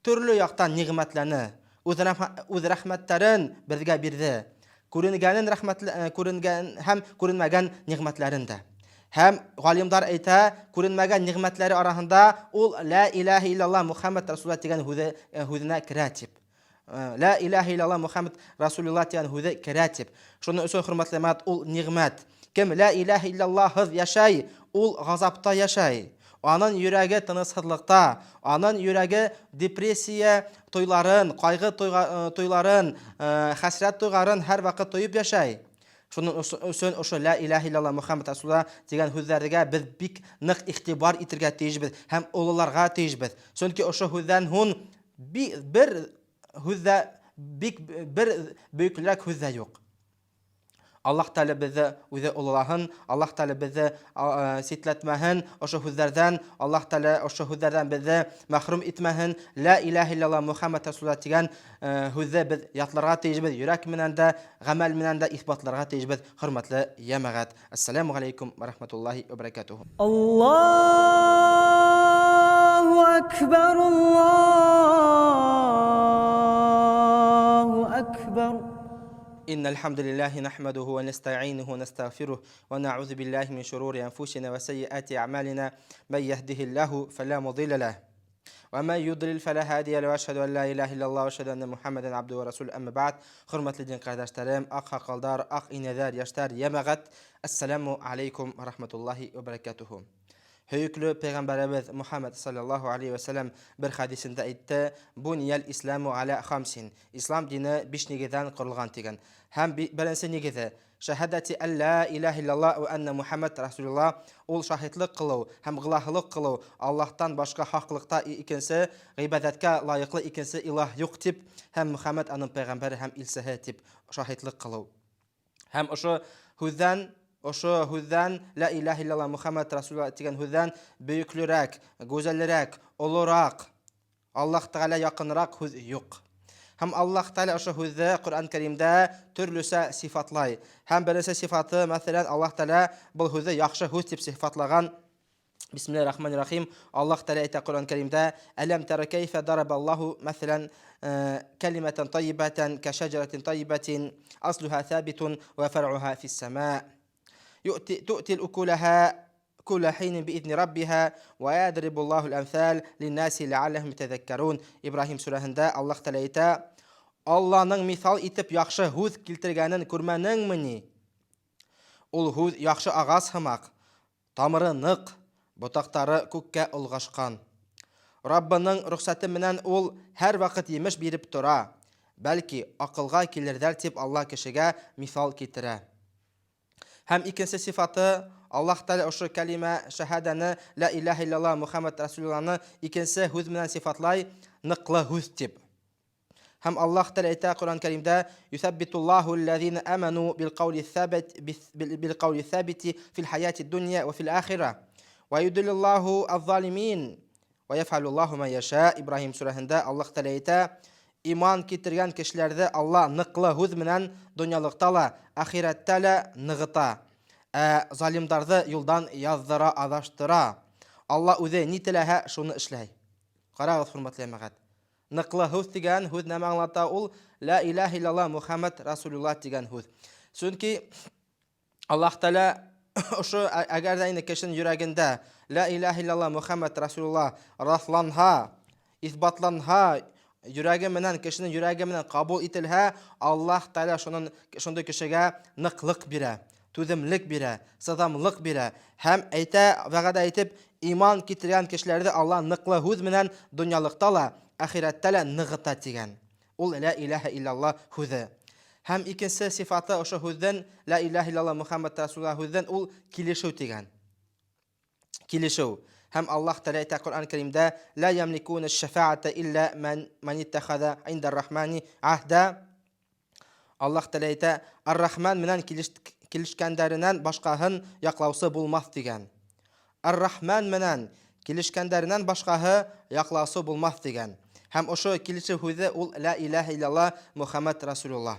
Speaker 1: төрлө яҡтан ниғмәтләне. Үҙ рәхмәттәрен беҙгә бирҙе. Күренгән һәм күренмәгән ниғмәтләрен дә. Һәм ғалимдар әйтә, күренмәгән ниғмәтләре араһында ул ла илаһа иллаллаһ Мухаммад Расулла тигән һүҙенә керә тип. Ла илаһа иллаллаһ Мухаммад Расулулла тигән һүҙе керә тип. Шуның өсөн, хөрмәтле йәмәғәт, ул ниғмәт. Кем ла илаһа иллаллаһ йәшәй, ул ғазапта йәшәй. Аның йөрәге тынысһыҙлыҡта, аның йөрәге депрессия туйларын, ҡайғы туйларын, хәсрәт туйғарын һәр ваҡыт тойоп йәшәй. Шуның өсөн ошо ла илаһа иллаллаһ Мухаммад Расулулла тигән һүҙҙәргә беҙ бик ныҡ иғтибар итергә тейешбеҙ һәм ололарға тейешбеҙ. Сөнки ошо һүҙҙән һуң бер бөйөклөрәк һүҙ ҙә юҡ. Аллаһ Тәала безне үзе улылаһын, Аллаһ Тәала безне ситләтмәһен, ошо һүзләрдән, Аллаһ Тәала ошо һүзләрдән безне мәхрүм итмәһен. Ла илаһа илляллаһ Мухаммад Расулуллаһ дигән һүзне без ятларга тиешбез, йөрәк менән дә, гамәл менән дә исбатларга тиешбез. Хөрмәтле җәмәгать, ассаламу алейкум ва рахматуллаһи ва баракатуһу.
Speaker 2: Аллаһу акбар, Аллаһу акбар.
Speaker 1: إن الحمد لله نحمده ونستعينه ونستغفره ونعوذ بالله من شرور أنفسنا وسيئات أعمالنا من يهده الله فلا مضل له ومن يضلل فلا هادي له وأشهد أن لا إله إلا الله وأشهد أن محمدا عبده ورسوله أما بعد hurmatli din qardaşlarım, ak hakaldar, ak ineler, yaşlar, yemağat. Esselamu aleykum ve rahmetullahi ve berekatuhu. Hüyüklü Peygamberimiz Muhammed sallallahu aleyhi ve sellem bir hadisinde aytdı: "Buniyel İslamu ala khamsin." İslam dini 5 negizden kurulgan degen. Hem birinci negizi şahadati en la ilahe illallah ve enne Muhammed Rasulullah, ol şahitlik kılı, hem gılahlık kılı, Allah'tan başka haklılıkta ikinci, gıybadetke layıklı ikinci ilah yok tip, hem Muhammed anın peygamberi hem ilsehe tip şahitlik kılı. Hem Oşo hüzden la ilahe illallah Muhammed Rasulullah diyen hüzden büyüklürek, güzellerek, olurak, Allah Teala yakınrak hüz yok. Hem Allah Teala oşo hüzde Kur'an-ı Kerim'de türlüse sifatlay. Hem birisi sıfatı mesela Allah Teala bu hüzde yaxşı hüz tip sifatlagan. Bismillahirrahmanirrahim. Allah Teala ayet Kur'an-ı Kerim'de elem tera keyfe daraballahu mesela kelimeten tayyibeten ke şeceretin tayyibetin asluha thabitun ve fer'uha fis sema. تؤتي الأكلها كل حين بإذن ربها ويضرب الله الأمثال للناس لعلهم يتذكرون. İbrahim surasında Allah Teala Allah'ın misal itip yaxşı hüz kiltirgənin görməningmi? Ol hüz yaxşı ağaç hımaq, tamırı nıq, butaqları kökкә ulğaşqan. Rabbinin ruxsatı menən ol hər vaqt yemiş berip tura. Belki akılğa kilirlər tip Allah kişiyə misal kitirə. Hem ikinci sıfatı Allah Teala oşu kelime şehadeni la ilahe illallah Muhammed Resulullah'ını ikinci hüz menen sıfatlay nıklı hüz tip. Hem Allah Teala ayet Kur'an-ı Kerim'de yusabbitullahu allazina amanu bil kavli sabiti fil hayati dunya ve fil ahire ve yudillillahu az-zalimin ve yef'alullahu ma yasha. İbrahim surasında Allah Teala ayet iman kitirgen kişilerde Allah nıklı hüz menen dünyalıkta la ahirette la nığıta. Zalimdardı yoldan yazdıra, adaştıra. Allah üze niteləhə şunu işləy. Qarağız hürmetli əməqət. Nıqlı hüz digən hüz nə məğlata ol? La ilahe illallah Muhammed Rasulullah digən hüz. Çünki Allah Teala şu əgər də indi kişinin yüreğində la ilahe illallah Muhammed Rasulullah rastlanha, isbatlanha, yüreği menen kişinin yüreği menen kabul itilhə, Allah Teala şunda kişiyə nıqlıq birə. Tüzümlük bire, sızamlık bire. Hem vəqədə aytib iman kitirən kişilərdə Allah nıqlı hüz menen dünyalıqda la, ahirətdə la nığıta digən. Ol la ilahe illallah hüzü. Hem ikinci sıfatı oşu hüzdən la ilahe illallah Muhammed Rasulullah hüzdən ol kilişu digən. Kilişu. Hem Allah Teala ayet Kur'an-ı Kerim'de la yemlikune şefaate illa men ittehada inde'r-Rahmani ahda. Allah Teala ayet Ar-Rahman menen kilişkəndərindən başqahın yaqlausı bulmaz digən. Ar-Rahman menen kilişkəndərindən başqahı yaqlausı bulmaz digən. Hem oşu kilişi hüzü ol la ilahe illallah Muhammed Rasulullah.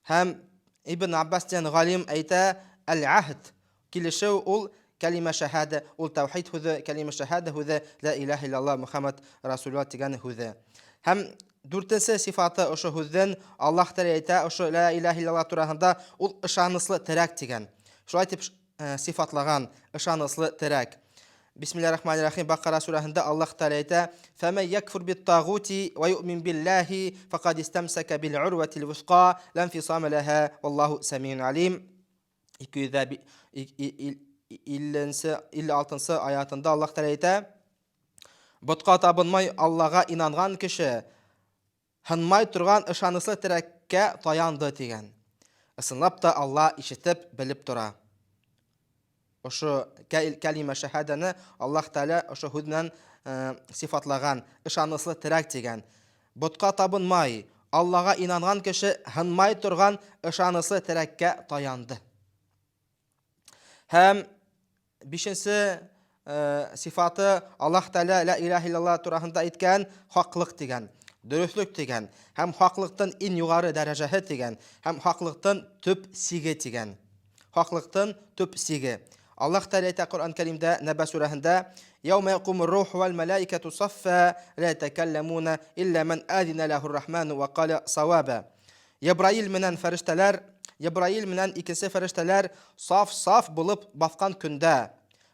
Speaker 1: Hem İbn Abbas diyen galim ayta el-ahd kilişi ol kelime şehade ol tevhid hüzü kelime şehade hüzü la ilahe illallah Muhammed Rasulullah digən hüzü. Hem dörtüncü sıfatı oşu hüzden Allah Teala oşu la ilahe illallah turahında ol ışanıslı terek digən. Şulay tip sıfatlagan ışanıslı terek. Bismillahirrahmanirrahim. Bakara surasında Allah Teala ayta: "Femen yekfur bit-tağuti ve yu'min billahi faqad istemsaka bil-urvetil vusqa la infisama laha vallahu semiun alim." 256. ayatında Allah Teala ayta: "Butqa tapınmay Allah'a inangan kişi hınmay turgan ışanıslı terekке tayandı diyen. Isınlap da Allah işitip bilip tura." Oşu kelime şehadeni Allah Teala oşu hüdnen sıfatlagan ışanıslı terek diyen. Butqa tapınmay Аллаға инанган кеше һынмай торган ышанысы терәккә таянды. Һәм бишенче сифаты Аллаһ Тәала ла илаһа иллаллаһ турасында әйткән хаклык дигән, дөрестлек дигән, һәм хаклыктан иң югары дәрәҗәһе дигән, һәм хаклыктан төп сиге дигән. Хаклыктан төп сиге. Аллаһ Тәала әйтә Коръән Кәримдә Нәбә сүрәһендә: "Яума якумур руху вал малаикату саффа ла ятакалламуна илля ман азина лахур рахману ва қала саваба." Ибраил менән фәрештәләр, Ибраил менән икенче фәрештәләр саф булып баскан көндә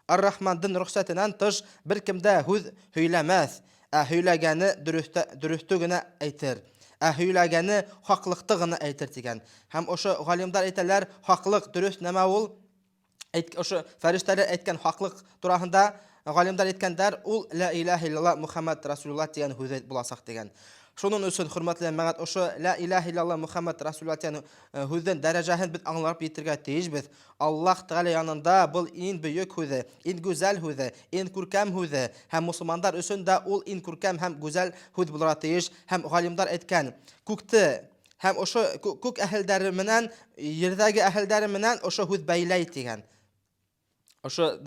Speaker 1: Ар-Рахмандан рөхсәтеннән тыш беркемдә һүз һөйләмәс, һөйләгәне дөресте генә әйтер, һөйләгәне хаклыкты гына әйтер дигән. Һәм ошо галимдар әйтәләр, хаклык дөрес нәмә ул? Ошо фәрештәләр әйткән хаклык турасында галимдар әйткәндәр, ул ла илаһа иллаллаһ Мухаммад Расулуллаһ дигән һүз буласак дигән. Шуның өчен хөрмәтле мәгать, ошо ла илаһа иллаллаһ Мухаммад Расулуллаһ дигән һүзнең дәрәҗәһен без аңлап итәргә тиешбез. Аллаһ Тәгалә янында бу иң бөек һүз, иң гүзәл һүз, иң күркәм һүз, һәм мусламаннар өчен дә ул иң күркәм һәм гүзәл һүз булырга тиеш. Һәм галимдар әйткән, күкте һәм ошо күк әһелдәре менән, йердәге әһелдәре менән ошо һүз бәйләй дигән. Ошо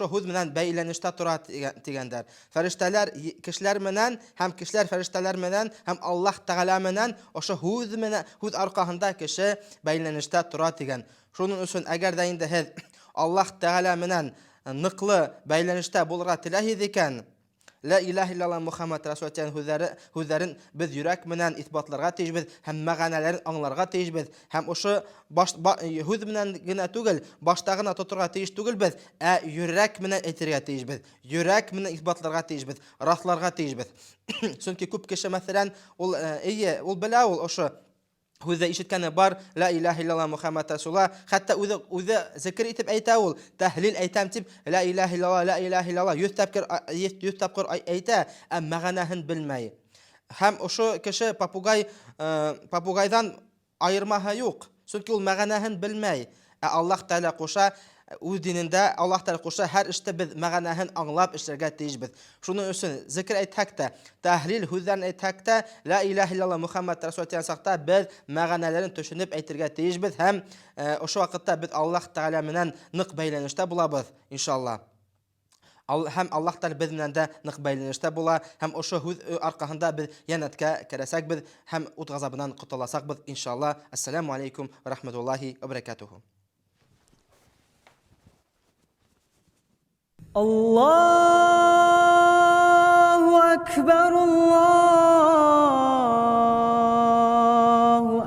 Speaker 1: һүз менән бәйләнештә тора дигәндәр. Фәрештәләр кешеләр менән һәм кешеләр фәрештәләр менән һәм Аллаһ Тәгалә менән ошо һүз менән һүз аркасында кеше бәйләнештә тора дигән. Шуның өчен әгәр дә инде һез Аллаһ Тәгалә менән ныклы бәйләнештә булырга теләсез икән, ла илаһа иллаллаһ Мухаммад Расулуллаһ һүзләрен без йөрәк менән исбатларга тиешбез һәм мәгънәләрен аңларга тиешбез. Һәм ошо һүз менән генә түгел, башта гына тотырга тиеш түгелбез, йөрәк менән әйтергә тиешбез. Йөрәк менән исбатларга тиешбез, расларга тиешбез. Чөнки күп кеше мәсәлән, ул белә, ул ошо һүзне ишеткәне бар, ла илаһа иллаллаһ Мухаммад Расулуллаһ, хәтта үзе зикр итеп әйтә, ул тәһлил әйтәм дип, ла илаһа иллаллаһ, ла илаһа иллаллаһ 100 тапкыр әйтә, мәгънәһен белмәй. Һәм ошо кеше папугайдан айырмаһы юк, чөнки ул мәгънәһен белмәй. Аллаһ Тәгалә куша, үз динендә Аллаһ Тәгалә куша, һәр эштә без мәгънәһен аңлап эшләргә тиешбез. Шуның өчен зикр әйтһәк тә, тәһлил һүзләрен әйтһәк тә, ла илаһа иллаллаһ Мухаммад Расулуллаһ дигән сакта без мәгънәләрен төшенеп әйтергә тиешбез һәм ошо вакытта без Аллаһ Тәгалә менән нык бәйләнештә булабыз, иншаллаһ. Һәм Аллаһ Тәгалә без менән дә нык бәйләнештә була, һәм ошо һүз аркасында без янәткә керәсәкбез һәм ут газабыннан котыласакбыз, иншаллаһ. Ассаламу алейкум ва рахматуллаһи ва баракатуху.
Speaker 2: الله أكبر الله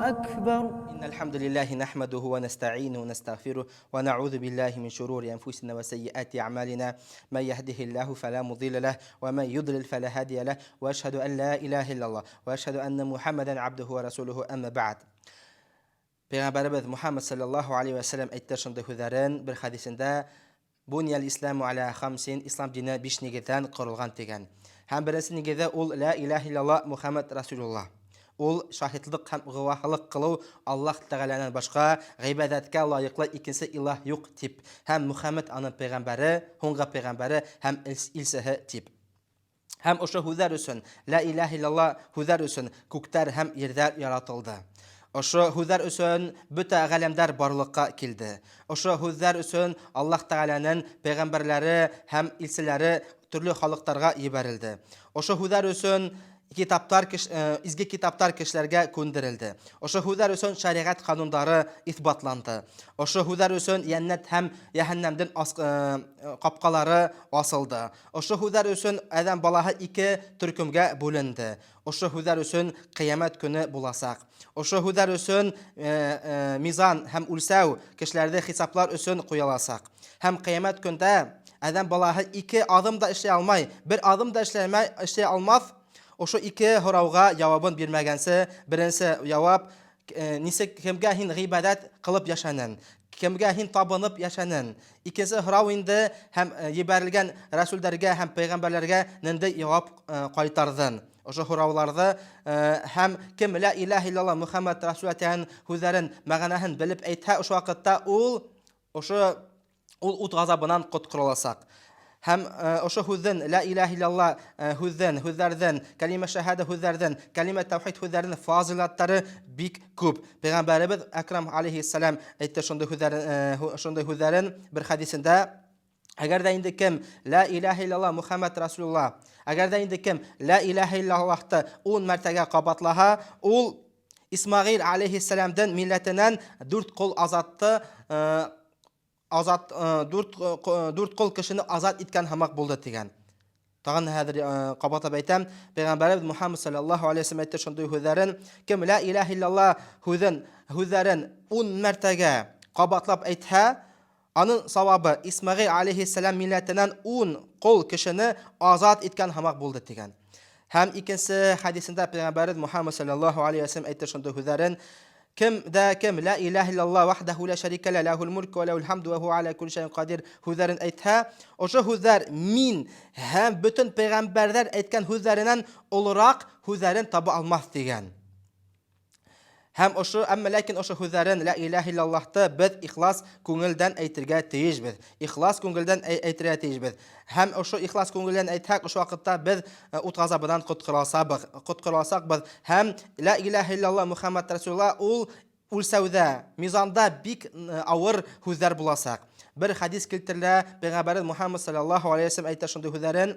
Speaker 2: أكبر
Speaker 1: إن الحمد لله نحمده ونستعينه ونستغفره ونعوذ بالله من شرور أنفسنا وسيئات أعمالنا من يهده الله فلا مضل له ومن يضلل فلا هادي له وأشهد أن لا إله إلا الله وأشهد أن محمدا عبده ورسوله أما بعد. Peygamberimiz Muhammed sallallahu aleyhi ve sellem aytışında hüzərin bir hadisində Bunyal İslamu ala xamsin, İslam dini 5 negizdən qurulğan degan. Həm birinci negizə ul la ilahe illallah Muhammed Rasulullah. Ул шаһидлык һәм гывахлык кылу Аллаһ Тәгаләнән башка гыйбадәткә лаеклы икенче илаһ юк дип, һәм Мухаммед аның пәйгамбәре, һуңгы пәйгамбәре һәм илсеһе дип. Һәм ошо һүзләр өчен, ла илаһа иллаллаһ һүзләр өчен күктәр һәм йерҙәр яратылды. Ошо һүзләр өчен бөтә галәмдәр барлыкка килде. Ошо һүзләр өчен Аллаһ Тәгаләнең пәйгамбәрләре һәм илселәре төрле халыктарга ибәрелде. Ошо һүзләр өчен изге китаптар кешеләргә күндерелде. Ошо һүзләр өчен шариғат канундары исбатланды. Ошо һүзләр өчен яннат һәм яһәннәмдән капкалары асылды. Ошо һүзләр өчен адам балаһы 2 төркемгә бүленде. Ошо һүзләр өчен кыямат көне буласак. Ошо һүзләр өчен мизан һәм үлсәү кешеләрдә хисаплар өчен куяласак. Һәм кыямат көндә адам балаһы 2 адым да эшләй алмай, бер адым да эшләй алмас. Ошо 2 һорауга җавабын бирмәгәнсә, беренче җавап кемгә һин гыйбадат кылып яшанын, кемгә һин табынып яшанын. Икенче һорау инде һәм җибәрелгән расулларга һәм пәйгамбәрләргә нинди җавап кайтардың. Ошо һорауларда һәм кем ла илаһа иллаллаһ Мухаммад Расулуллаһ һүзләрен мәгънәһен белеп әйтһә, ошо вакытта ул ут газабыннан коткарыласак. һәм ошо һүздән ла илаһа иллалла һүзләрдән, калима шаһада һүзләрдән, калима тавхид һүзләрдән фазилатлары бик күп. Пәйгамбәрбез Акрам алейһиссалам әйтте шундый һүзләрен бер хадисендә. Әгәр дә инде кем ла илаһа иллалла Мухаммад Расулулла, әгәр дә инде кем ла илаһа иллаллаһты 10 мәртәгә кабатлаһа, ул Исмаил алейһиссаламдан милләтеннән 4 кул азатты, дүрт кул кешене азат иткән һәмәк булды дигән. Тагын хәзер кабатлап әйтәм, Пәйгамбәрбез Мухаммад саллаллаһу алейһи ва саллям әйтте шундый һүзләрен, кем ла илаһа иллалла һүзләрен 10 мәртәгә кабатлап әйтһә, аның савабы Исмаил алейһиссалам милләтеннән 10 кул кешене азат иткән һәмәк булды дигән. Һәм икенче хадисендә Пәйгамбәрбез Мухаммад саллаллаһу алейһи ва саллям әйтте шундый һүзләрен, кем ла илаһа иллалла вахдаху ла шарика ла лахул мульку ва лахул хамду ва хуа аля кулли шайин кадир һүзләрен әйтһә, ошо һүзләр мин һәм бөтен пәйгамбәрләр әйткән һүзләреннән олырак һүзләрен таба алмас дигән. Һәм ләкин ошо һүзләрен ла илаһа иллаллаһты без ихлас күңелдән әйтергә тиешбез. Ихлас күңелдән әйтергә тиешбез. Һәм ошо ихлас күңелдән әйтһәк, ошо вакытта без ут газабынан коткарылсак, һәм ла илаһа иллалла Мухаммад Расулулла ул үлсәүдә, мизанда бик авыр һүзләр буласак. Бер хадис килтерелә, Пәйгамбәрбез Мухаммад саллаллаһу алейһи ва саллям әйтә шундый һүзләрен,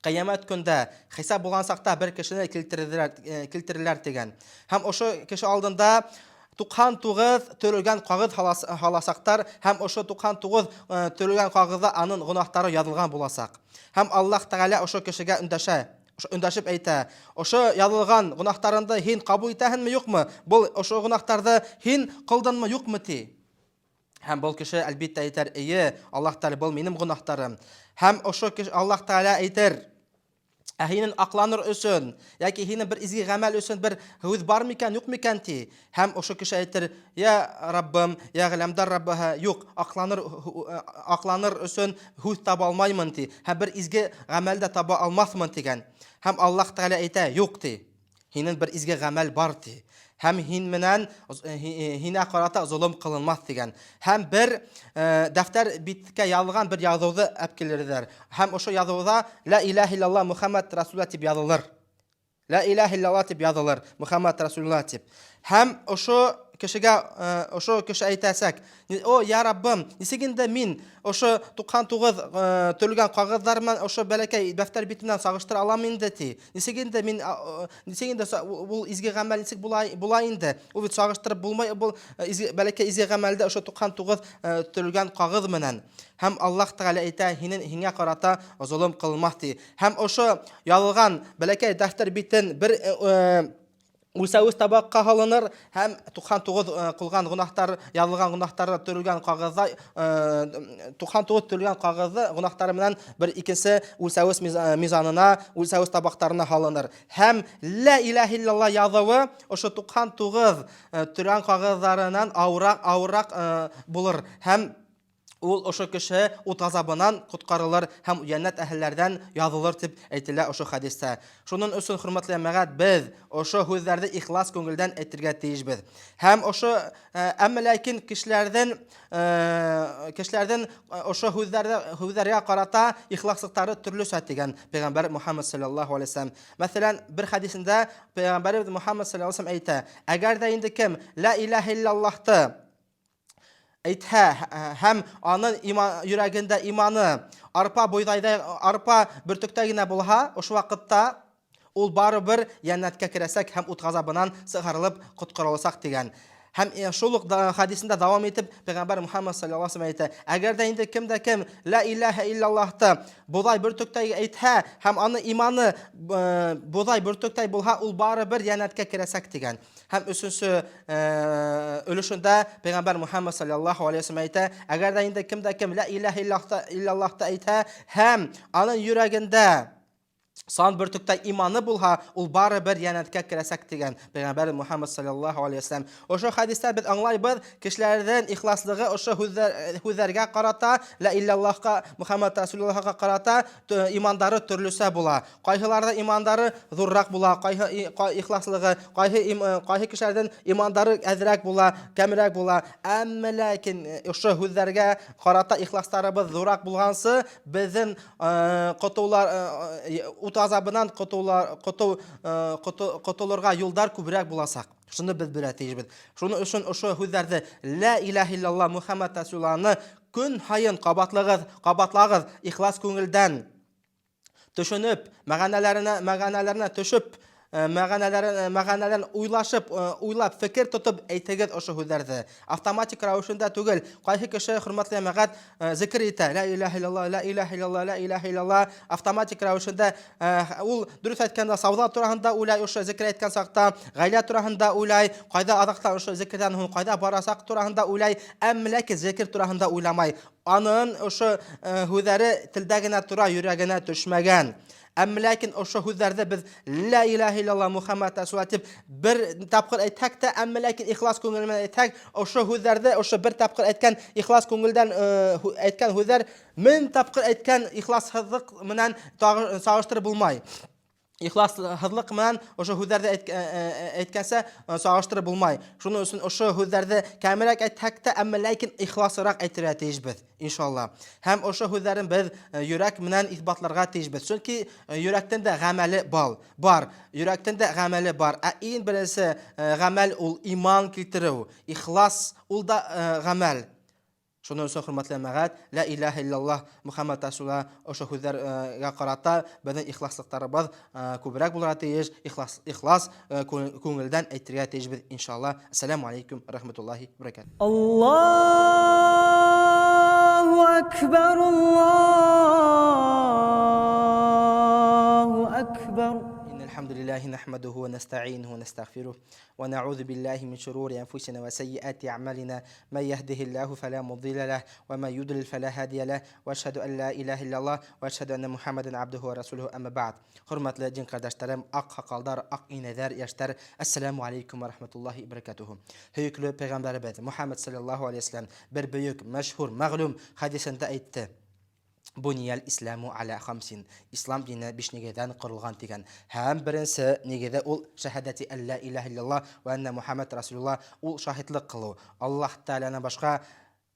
Speaker 1: Кыямат көндә хисап булган сакта бер кешене килтерерләр дигән. Һәм ошо кеше алдында 99 төрелгән кагыз халасактар, һәм ошо 99 төрелгән кагызда аның гынахтары язылган буласак. Һәм Аллаһ Тәгалә ошо кешегә өндәшеп әйтә, ошо язылган гынахтарыңды һин кабул итәһеңме, юкмы? Бу ошо гынахтарды һин кылдыңмы, юкмы ти? Һәм бу кеше әлбәттә әйтер, "Ие, Аллаһ Тәгалә, бу минем гынахтарым." Һәм ошо кеше Аллаһ Тәгалә әйтер, һинең акланыр өчен, яки һинең бер изге гамәл өчен бер һүз бар микән, юк микән ти? Һәм ошо кеше әйтер, "Я Раббым, я галәмдар Раббаһа, юк, акланыр өчен һүз таба алмаймын ти. Һәм бер изге гамәл дә таба алмасмын" дигән. Һәм Аллаһ Тәгалә әйтә, "Юк ти. Һинең бер изге гамәл бар ти. Һәм һинә карата зулым кылынмас" дигән. Һәм бер дәфтәр биткә язылган бер язуны әпкелерләр. Һәм ошо язуда ла илаһа иллалла Мухаммад Расулулла дип язылыр. Ла илаһа иллалла дип язылыр, Мухаммад Расулулла дип. Һәм ошо кеше әйтәсәк, "О, я Раббым, нисегендә мин ошо 99 төрелгән кагызлар белән ошо бәләкәй дәфтәр битеннән сагыштыра алам инде ти? Нисегендә ул изге гамәл нисек була инде? Ул бит сагыштырып булмай, бу бәләкәй изге гамәлдә ошо 99 төрелгән кагыз менән." Һәм Аллаһ Тәгалә әйтә, "Һиңа карата зулым кылынмас" ди. Һәм ошо язылган бәләкәй дәфтәр битен бер үлсәүз табакка һалыныр, һәм 99 кылган гынахтар, язылган гынахтары төрелгән кагызда 99 төрелгән кагызы гынахтары менән бер икенче үлсәүз мизанына, үлсәүз табактарына һалыныр. Һәм ла илаһа иллалла язуы ошо 99 төрелгән кагызларынан авырак булыр. Һәм ул ошо кеше ут газабынан коткарылыр һәм җәннәт әһелләрдән язылыр дип әйтелә ошо хадистә. Шуның өчен, хөрмәтле әмәгать, без ошо һүзләрне ихлас күңелдән әйтергә тиешбез. Һәм ошо ләкин кешеләрдән ошо һүзләргә карата ихласлыктары төрлечә дигән Пәйгамбәр Мухаммад саллаллаһу алейһи ва саллям. Мәсәлән, бер хадисендә Пәйгамбәр Мухаммад саллаллаһу алейһи ва саллям әйтә, әгәр дә инде кем ла илаһа иллаллаһты әйтһә, һәм аның йөрәгендә иманы арпа бөртектә генә булһа, ошо вакытта ул барыбер җәннәткә керәсәк һәм ут газабынан сыгарылып коткарылсак дигән. Һәм шул ук хадисендә дәвам итеп Пәйгамбәр Мухаммад саллаллаһу алейһи ва саллям әйтә, әгәр дә инде кем ла илаһа иллаллаһты будай бөртектә әйтһә, һәм аның иманы будай бөртектә булһа, ул барыбер җәннәткә керәсәк дигән. Һәм өченче өлешендә Пәйгамбәр Мухаммад саллаллаһу алейһи ва саллям әйтә, әгәр дә инде кем ла илаһа иллаллаһты әйтһә, һәм аның йөрәгендә сан бөртүктә иманы булһа, ул бары бер янәткә керәсәк дигән Пәйгамбәр Мухаммад саллаллаһу алейхи ва саллям. Ошо хадистә без аңлайбыз, кешеләрнең ихласлыгы ошо һүзләргә карата, ла иллаллаһка, Мухаммад Расулуллаһка карата имандары төрлесә була. Кайһыларда имандары зуррак була, кайһы ихласлыгы, кайһы кешеләрнең имандары әзрәк була, кәмрәк була. Әмма ләкин ошо һүзләргә карата ихласларыбыз зуррак булгансы, безнең ут азабынан котылырга юлдар күбрәк буласак. Шуны без белә тиешбез. Шуның өчен ошо һүзләрне ла илаһа иллаллаһ Мухаммад Расулуллаһны көн һайын кабатлагыз ихлас күңелдән төшенеп, мәгънәләренә төшеп, мәгънәләрен уйлап, фикер тотып әйтегез ошо һүзләрне. Автоматик рәвешендә түгел. Кайһы кеше хөрмәтле мәгать зикр итә. Ла илаһа иллаллаһ, ла илаһа иллаллаһ, ла илаһа иллаллаһ. Автоматик рәвешендә ул дөрес әйткәндә сауда турында уйлай, ошо зикр әйткән сакта, гаилә турында уйлай, кайда адактан ошо зикрдән һуң кайда барасак турында уйлай, әмма ләкин зикр турында уйламай. Аның ошо һүзләре телдә генә тора, йөрәгенә төшмәгән. Әмма ләкин ошо һүзләрдә без ла илаһа иллаллаһ Мухаммад Расулуллаһ дип бер тапкыр әйтсәк тә, әмма ләкин ихлас күңел белән әйтсәк, ошо һүзләрдә, ошо бер тапкыр әйткән ихлас күңелдән әйткән һүзләр 1000 тапкыр әйткән ихласһызлык менән сагыштырып булмай. Ихласһызлык менән ошо һүзләрдә әйткәнсә сагыштырып булмай. Шуның өчен ошо һүзләрдә кәмрәк әйтсәк тә, әмма ләкин ихласрак әйтергә тиешбез, иншалла. Һәм ошо һүзләрен без йөрәк менән исбатларга тиешбез. Чөнки йөрәктән дә гамәле бар. Йөрәктән дә гамәле бар. Ә иң беренче гамәл ул иман китерү. Ихлас ул да гамәл. Шуның өчен хөрмәтле мәгать, ла илаһа иллаллаһ Мухаммад Расулуллаһ ошо һүзләргә карата безнең ихласлыктарыбыз күбрәк булырга тиеш, ихлас күңелдән әйтергә тиешбез, иншалла. Ассаламу алейкум ва рахматуллаһи ва баракатуһ.
Speaker 2: Аллаһу акбар, Аллаһу акбар.
Speaker 1: الحمد لله نحمده ونستعينه ونستغفره ونعوذ بالله من شرور أنفسنا وسيئات أعمالنا من يهده الله فلا مضل له ومن يضلل فلا هادي له وأشهد أن لا إله إلا الله وأشهد أن محمدا عبده ورسوله أما بعد. Hörmətli din qardaşlarım, aq haqaldar, aq iynələr, yaşlar, Assalamu aleykum və rahmetullahi və barakatuhu. Hüyüklü Peyğəmbərimiz Muhammed sallallahu aleyhi ve sellem bir büyük, məşhur, məğlum hadisində aytdı. Buniyal İslamu ala xamsin. İslam dini 5 negədən qurulğan degan. Həm birinci negədə ul şahadati an la ilaha illallah və anna Muhammed Rasulullah ul şahidlik qılı. Allah Taala'dan başqa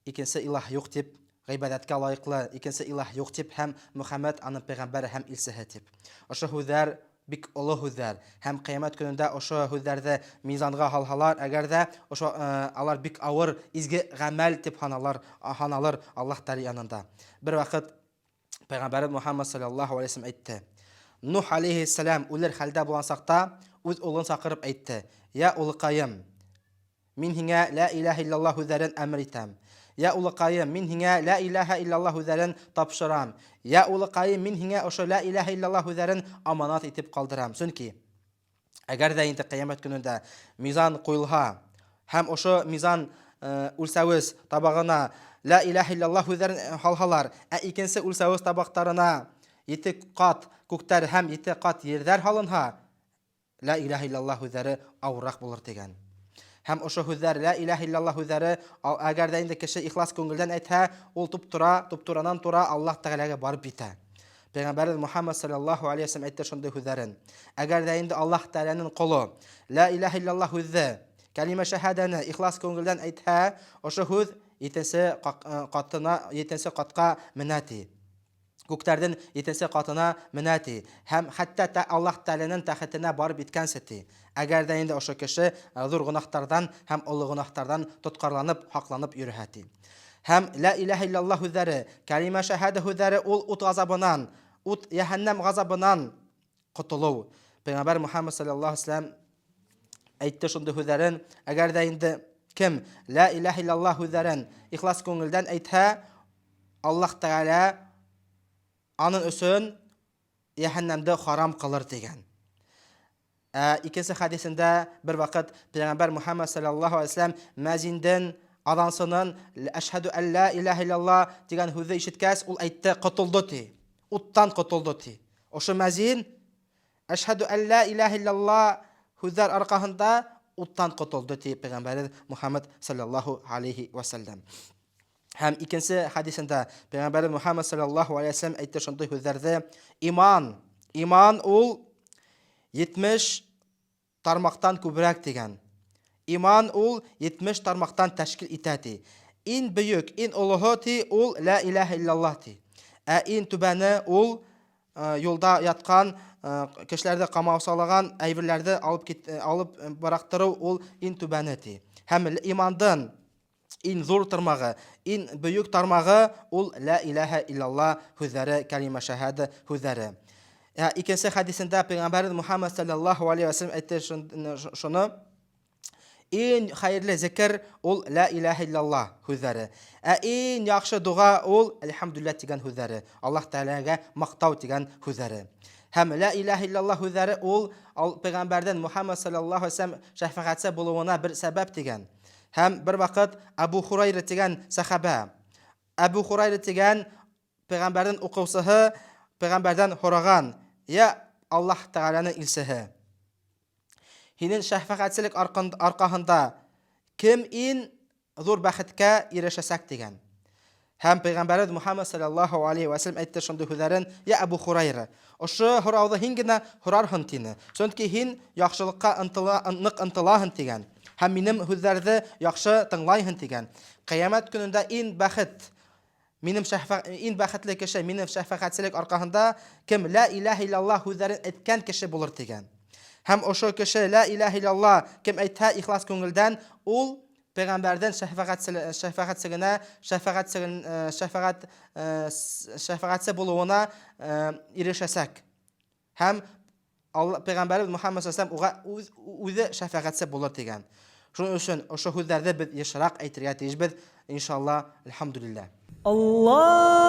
Speaker 1: ikinci ilah yox deb, ibadətə layiqli ikinci ilah yox deb, həm Muhammed anın peyğəmbəri, həm ilsəhi deb. Aşı hüzər bik ulu hüzər. Həm qiyamət günündə aşı hüzərdə mizanğa halhalar, əgər də aşı alar bik ağır izgi qəməl deb hanalar Allah Taala yanında. Bir vaxt Peyğəmbərimiz Muhammed sallallahu aleyhi ve sellem aytdı. Nuh aleyhisselam ölür halda bulan saqta öz oğlunu saqırıb aytdı. Ya uluqayım, min hingə la ilahe illallah hüzərin əmr etəm. Ya uluqayım, min hingə la ilahe illallah hüzərin tapşıram. Ya uluqayım, min hingə oşo la ilahe illallah hüzərin amanat etib qaldıram. Çünki əgər də indi qiyamət günündə mizan qoyulha, həm oşo mizan ulsavız tabağına la ilahe illallah hüzərin halhalar, ikinci ulsavız tabaqlarına 7 qat көктәр һәм 7 qat yerlər halınha, la ilahe illallah hüzəri avraq bulur degan. Həm oşo hüzər, la ilahe illallah hüzəri, əgər də indi kişi ixlas köngüldən əйтə, ol tupturanan tura Allah Teala'ya barıb bitə. Peyğəmbərimiz Muhammed sallallahu aleyhi ve sellem aytdı şunda hüzərin. Əgər də indi Allah Teala'nın qolu, la ilahe illallah hüzə, kəlmə şəhadəni ixlas köngüldən əйтə, oşo hüz 7 qatqa minəti. Göklərdən 7 qatına minəti. Həm hətta Allah Teala'nın təxtinə barıb bitkənsəti. Əgər də indi oşo kişi zor günahlardan, həm ulu günahlardan tutqarlanıb, haqlanıb yürühəti. Həm la ilahe illallah hüzəri, kəlmə şəhadə hüzəri ol ut qazabından, ut yəhənnəm qazabından qutulu. Peyğəmbər Muhammed sallallahu aleyhi ve sellem aytdı şunda hüzərin, əgər də indi kim la ilahe illallah hüzərin ixlas köngüldən aytə, Allah Teala anın üçün yəhənnəmdə haram qalır degan. İkinci hadisində bir vaxt Peyğəmbər Muhammed sallallahu aleyhi ve sellem məzindən adansının əşhədü ən la ilahe illallah degan hüzə işitkəs ul aytdı, qutuldu ti. Uttan qutuldu ti. Oşu məzin Eşhedü en la ilahe illallah hüzler arkasında uttan kutuldu diye Peygamberimiz Muhammed sallallahu aleyhi ve sellem. Hem ikinci hadisinde Peygamberimiz Muhammed sallallahu aleyhi ve sellem aytdı şunday hüzlerde iman ol 70 tarmaqdan kübrak degen. İman ol 70 tarmaqdan teşkil etadi. En büyük, en uluğu ti ol la ilahe illallah ti. En tübəni ol yolda yatqan, kişilerde qamavsalagan ayvirlerde alıp bıraktırı ol en tübəni ti. Hem imandan en zor tarmağı, en büyük tarmağı ol la ilahe illallah hüzleri, kelime şehade hüzleri. İkinci hadisinde Peygamberimiz Muhammed sallallahu aleyhi ve sellem aytdı şunu. En hayırlı zikir ol la ilahe illallah hüzleri. En yaxşı dua ol elhamdülillah degen hüzleri. Allah Teala'ya maqtav degen hüzleri. Hem la ilahe illallah hüzleri ol Peygamberden Muhammed sallallahu aleyhi ve sellem şəfəqətsə bulununa bir sebep degen. Hem bir vakit Ebu Hurayra degen sahabe. Ebu Hurayra degen Peygamberden okuvsuhu, Peygamberden horagan. Ya Allah Teala'nın ilsihi. Hinin şəfəqətsilik arqahında kim en zor bəxtə erişəsək degen. Hem Peygamberimiz Muhammed sallallahu aleyhi ve sellem aytdı şunday hüzlərin ya Ebu Hurayra. Oşu huravda hingine hurar hıntini. Çünkü hin yaxşılıqqa ıntıla degen. Hem benim hüzlərdə yaxşı tınlayın degen. Kıyamet gününde en bəxtli kişi, benim şəfəqətsilik arqahında kim la ilahe illallah hüzlərin etken kişi bulur degen. Hem oşu kişi la ilahe illallah kim aytha ihlas köngülden ol Peygamberden şəfəqətsə buluğuna erişəsək. Hem Peygamberimiz Muhammed sallallahu aleyhi ve sellem özü şəfəqətsə bulur degen. Şunun üçün oşu hüzlərdə biz yaşaraq aytırıya tecbid inşallah elhamdülillah.
Speaker 2: Allahu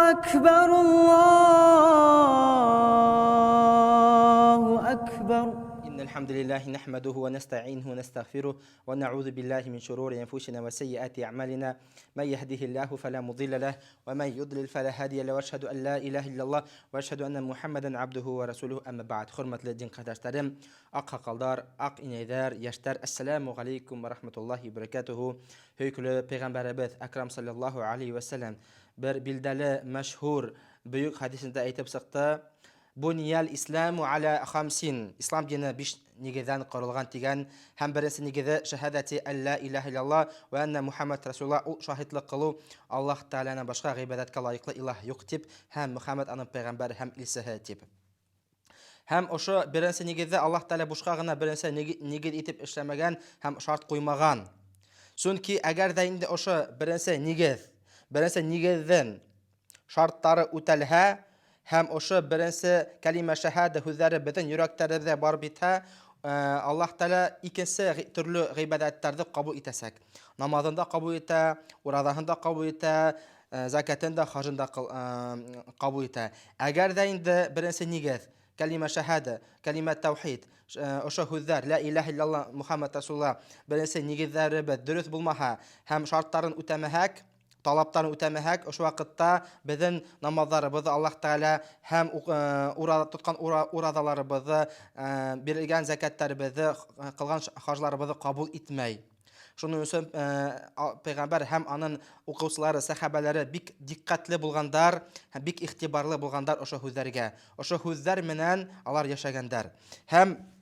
Speaker 2: Ekber, Allahu Ekber.
Speaker 1: الحمد لله نحمده ونستعينه ونستغفره ونعوذ بالله من شرور أنفسنا وسيئات أعمالنا من يهده الله فلا مضل له ومن يضلل فلا هادي له وأشهد أن لا إله إلا الله وأشهد أن محمدا عبده ورسوله أما بعد حرمة الدين قدرتارım ak hakallar ak ineyler yaşlar Esselamu Aleyküm ve Rahmetullahi Berekatuhu Hüykülü Peygamberimiz Ekrem sallallahu aleyhi ve sellem bir bildeli meşhur büyük hadisinde aytıp sıktı. Buniyal İslamu ala 50. İslam dini 5 nigizden qurulgan degen. Hem birinci nigizi şehadeti en la ilahe illallah ve enne Muhammed Resulullah ol şahitlik kılu Allah Teala'na başka gıybadetke layıklı ilah yok tip. Hem Muhammed anın peygamber hem ilsihi tip. Hem oşu birinci nigizi Allah Teala başkağına birinci nigiz etip işlemegen hem şart koymagan. Çünkü eğer de indi oşu birinci nigizden şartları ütelhe hem oşu birinci kelime şehade hüzleri bütün yüreklerinde bar bite Allah Teala ikinci türlü gıybedetlerde kabul etesek. Namazında kabul ete, uradahında kabul ete, zakatında, hacında kabul ete. Eğer de indi birinci nigiz, kelime şehade, kelime tevhid, oşu hüzler, la ilahe illallah Muhammed Resulullah birinci nigizleri dürüst bulmaha hem şartların ütemehek, talaplarını ötemehek, o vakitte bizim namazlarımızı Allah Teala hem tutkan uradalarımızı, verilgen zekatlarımızı, kılgan haclarımızı kabul etmeyi. Şunun için Peygamber hem anın okuvçuları, sahabeleri bik dikkatli bulgandar, bik ihtibarlı bulgandar oşu hüzlerge. Oşu hüzler menen alar yaşagandar. Hem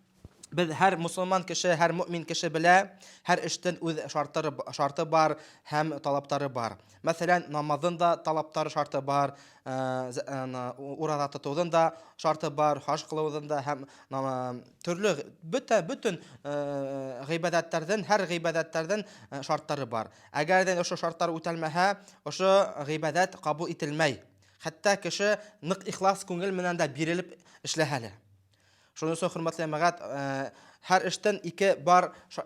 Speaker 1: biz her Müslüman kişi, her mümin kişi bile her işten öz şartı var, hem talapları var. Mesela namazın da talapları şartı var, urada tutudun da şartı var, hac kılığın da hem türlü bütün gıybadetlerden, her gıybadetlerden şartları var. Eğer de o şartları ütelmehe, o gıybadet kabul etilmey. Hatta kişi nık ihlas köngül menen de birilip işleheli. Şunun için hürmetli emagat her işten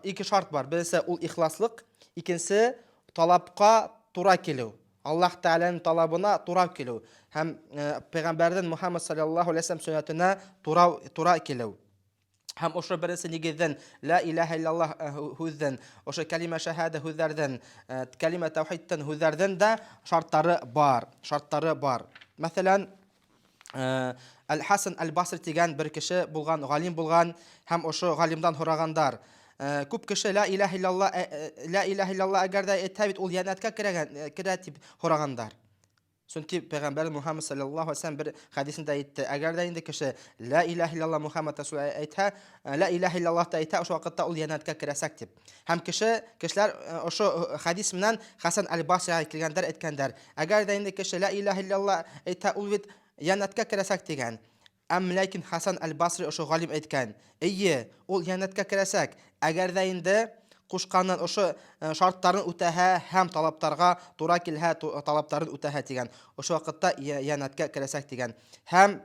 Speaker 1: iki şart var. Birisi ol ihlaslık, ikincisi talapqa tura kelu. Allah Teala'nın talabına tura kelu. Hem Peygamberden Muhammed sallallahu aleyhi ve sellem sünnetine tura kelu. Hem oşu birisi nigizden la ilahe illallah hüzden, oşu kelime şehade hüzlerden, kelime tevhidden hüzlerden de şartları var. Mesela Әл-Хасан әл-Басри дигән бер кеше булган, галим булган, һәм ошо галимдан һорагандар. Күп кеше ла илаһа иллаллах әгәр дә әйтһә бит ул җәннәткә керә дип һорагандар. Чөнки Пәйгамбәр Мухаммад саллаллаһу алейһи ва саллям бер хадисендә әйтте, әгәр дә инде кеше ла илаһа иллаллах Мухаммад расул әйтһә, ла илаһа иллаллах та әйтһә, ошо вакытта ул җәннәткә керәсәк дип. Һәм кешеләр ошо хадис менән Хасан әл-Басрига килгәндәр, әйткәндәр, әгәр дә инде кеше ла илаһа иллаллах әйтһә, ул бит җәннәткә керәсәк дигән. Әм ләкин Хасан әл-Басри ошо галим әйткән, әйе, ул җәннәткә керәсәк, әгәр дә инде кушканнан ошо шарттарын үтәһә һәм талаптарга туры килһә, талаптарын үтәһә дигән. Ошо вакытта җәннәткә керәсәк дигән. Һәм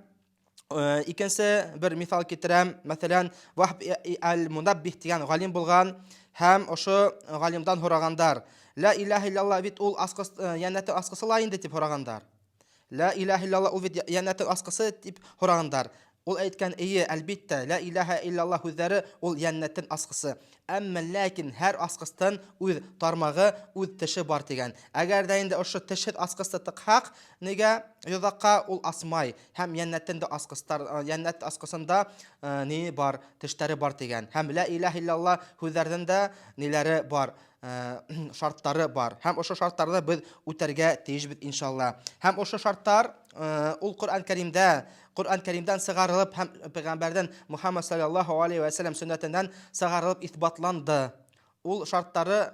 Speaker 1: икенче бер мисал китерәм. Мәсәлән, Вахб әл-Мунаббих дигән галим булган һәм ошо галимдан һорагандар. Ла илаһа иллаллах бит ул җәннәтнең аскысы ла инде дип һорагандар. Ла илаһа иллаллах ул бит җәннәтнең аскысы дип һорагандар. Ул әйткән, әйе, әлбиттә, ла илаһа иллаллах үзләре ул җәннәтнең аскысы. Әмма ләкин һәр аскыстан үз тармагы, үз теше бар дигән. Әгәр дә инде ошо тешет аскысты тыкһак, нигә йозакка ул асмай. Һәм җәннәттән дә аскыстар, җәннәт аскысында ни бар, тешләре бар дигән. Һәм ла илаһа иллаллах үзләренең дә ниләре бар, шарттары бар. Һәм ошо шарттарны без үтәргә тиешбез иншалла. Һәм ошо шарттар ул Коръән Кәримдән сыгарылып һәм Пәйгамбәрдән Мухаммад саллаллаһу алейһи ва саллям сөннәтеннән сыгарылып исбатланды. Ул шарттарды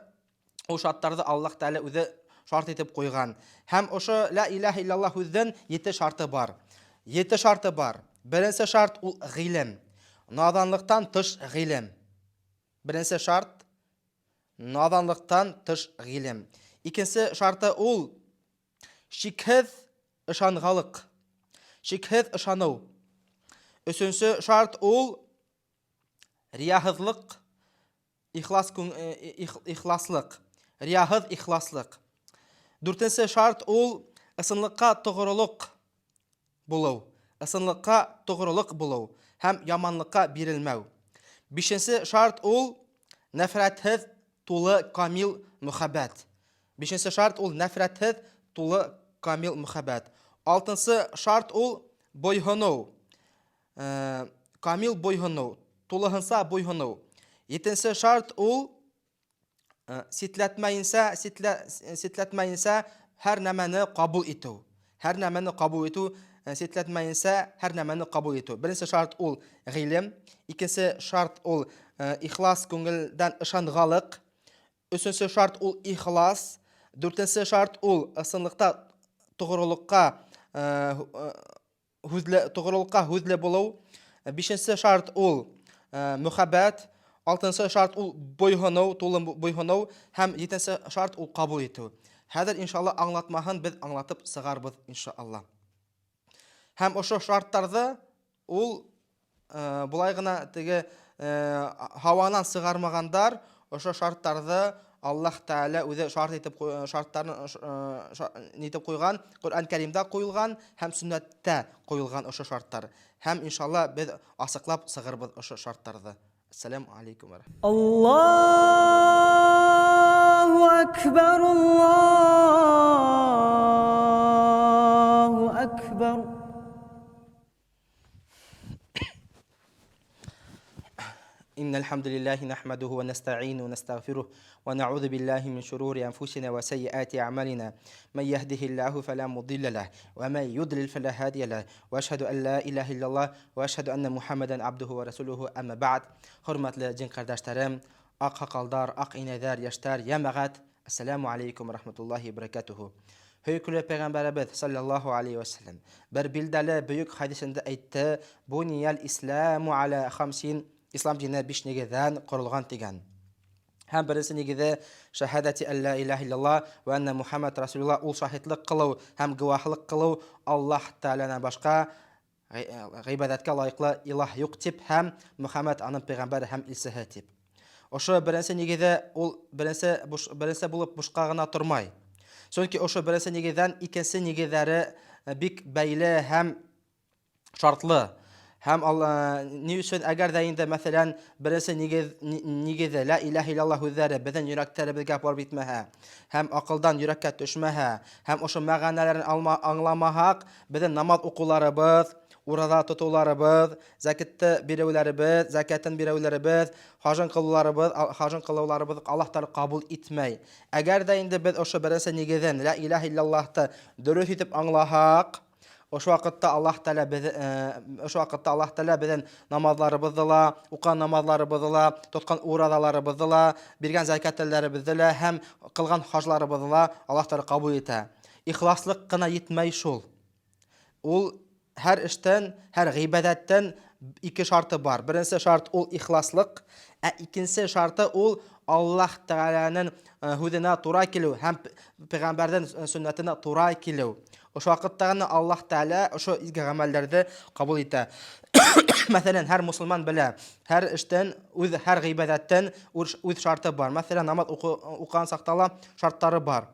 Speaker 1: Аллаһ Тәгалә үзе шарт итеп куйган. Һәм ошо ла илаһа иллаллах үзенең 7 шарты бар. 7 шарты бар. Беренче шарт ул гыйлем. Наданлыктан тыш гыйлем. Беренче шарт наданлыктан тыш гыйлем. Икенче шарты ул шикһез ышангалык. Шикһез ышану. Өченче шарт ул рияһызлык, ихласлык. Рияһыз ихласлык. Дүртенче шарт ул ысынлыкка тугрылык булу. Ысынлыкка тугрылык булу һәм яманлыкка бирелмәү. Бишенче шарт ул нәфрәтһез тулы камил мөхәббәт. Бишенче шарт ул нәфрәтһез тулы камил мөхәббәт. Алтынчы шарт ул бойһыну. Камил бойһыну, тулыһынса бойһыну. Етенче шарт ул ситләтмәенсә һәр нәмәне кабул итү. Һәр нәмәне кабул итү, ситләтмәенсә һәр нәмәне кабул итү. Беренче шарт ул гыйлем, икенче шарт ул ихлас, күңелдән ышангалык. Өченче шарт ул ихлас, дүртенче шарт ул ысынлыкта тугрылыкка хүзле булу. Бишенче шарт ул мөхәббәт, алтынчы шарт ул бойһыну, тулы бойһыну һәм җиденче шарт ул кабул итү. Хәзер иншалла аңлатмаһын без аңлатып сыгарбыз иншалла. Һәм ошо шарттарда ул булай гына теге һаванан сыгармагандар, ошо шарттарда Аллаһ Тәгалә үзе шарт итеп шарттарны нитеп куйган, Коръән Кәримдә куелган һәм сүннәттә куелган ошо шарттар. Һәм иншалла без асыклап сыгарбыз ошо шарттарда. Ассаламу алейкум ва рахматуллаһи.
Speaker 2: Аллаһу акбар, Аллаһу акбар.
Speaker 1: إن الحمد لله نحمده ونستعينه ونستغفره ونعوذ بالله من شرور أنفسنا وسيئات أعمالنا من يهده الله فلا مضل له ومن يضلل فلا هادي له وأشهد أن لا إله إلا الله وأشهد أن محمدا عبده ورسوله أما بعد. Hörmətli cin qardaşlarım, aq haqaldar, aq inədər, yaşlar, yəməğət. Assalamu aleykum və rahmetullahi və barakatuhu. Höykülü Peyğəmbərimiz sallallahu aleyhi və səlləm bir bildəli büyük hadisində aytdı: "Buniyal İslamu ala 50." İslam dini 5 negizdən qurulğan degan. Həm birinci negizə şahadati an la ilaha illallah və anna Muhammad rasulullah, ul şahidlik qılıb, həm gıvahlıq qılıb Allah Taala'dan başqa ibadətə layiqli ilah yox deyib, həm Muhammad anın peyğəmbəri, həm ilsəhi deyib. Oşo birinci negizə ul birinci bulub boşqa gına turmay. Çünki oşo birinci negizdən ikinci negizləri bik bəyli həm şartlı. Hem Allah ne üçün əgər də indi məsələn birisi nigizə la ilahe illallah üzəri bizdən yürekləri bizə var bitməhə, hem aqıldan yürekə düşməhə, hem oşu məğanələrini anlamahaq, bizdən namaz oqularımız, урада тотуларыбыз, закатты бирәүләребез, закатын бирәүләребез, хажын кылуларыбыз Аллаһ Тәгалә кабул итмәй. Әгәр дә инде без ошо беренче нигездән ла илаһа илляллаһты дөрес итеп аңлаһак, ошо вакытта Аллаһ Тәгалә безнең намазларыбызны ла, укыган намазларыбызны ла, тоткан урадаларыбызны ла, биргән закатларыбызны ла һәм кылган хаҗларыбызны ла Аллаһ Тәгалә кабул итә. Ихласлык кына җитмәй шул. Ул һәр эштән, һәр гыйбадәттән ике шарты бар. Беренче шарт ул ихласлык, ә икенче шарты ул Аллаһ Тәгаләнең һүзенә туры килү һәм пәйгамбәрдән сөннәтенә туры килү. Ошо вакытта гына Аллаһ Тәгалә ошо изге гамәлләрне кабул итә. Мәсәлән, һәр мусламан белә, һәр эштән, һәр гыйбадәттән үз шарты бар. Мәсәлән, намаз укыган сактала шартлары бар.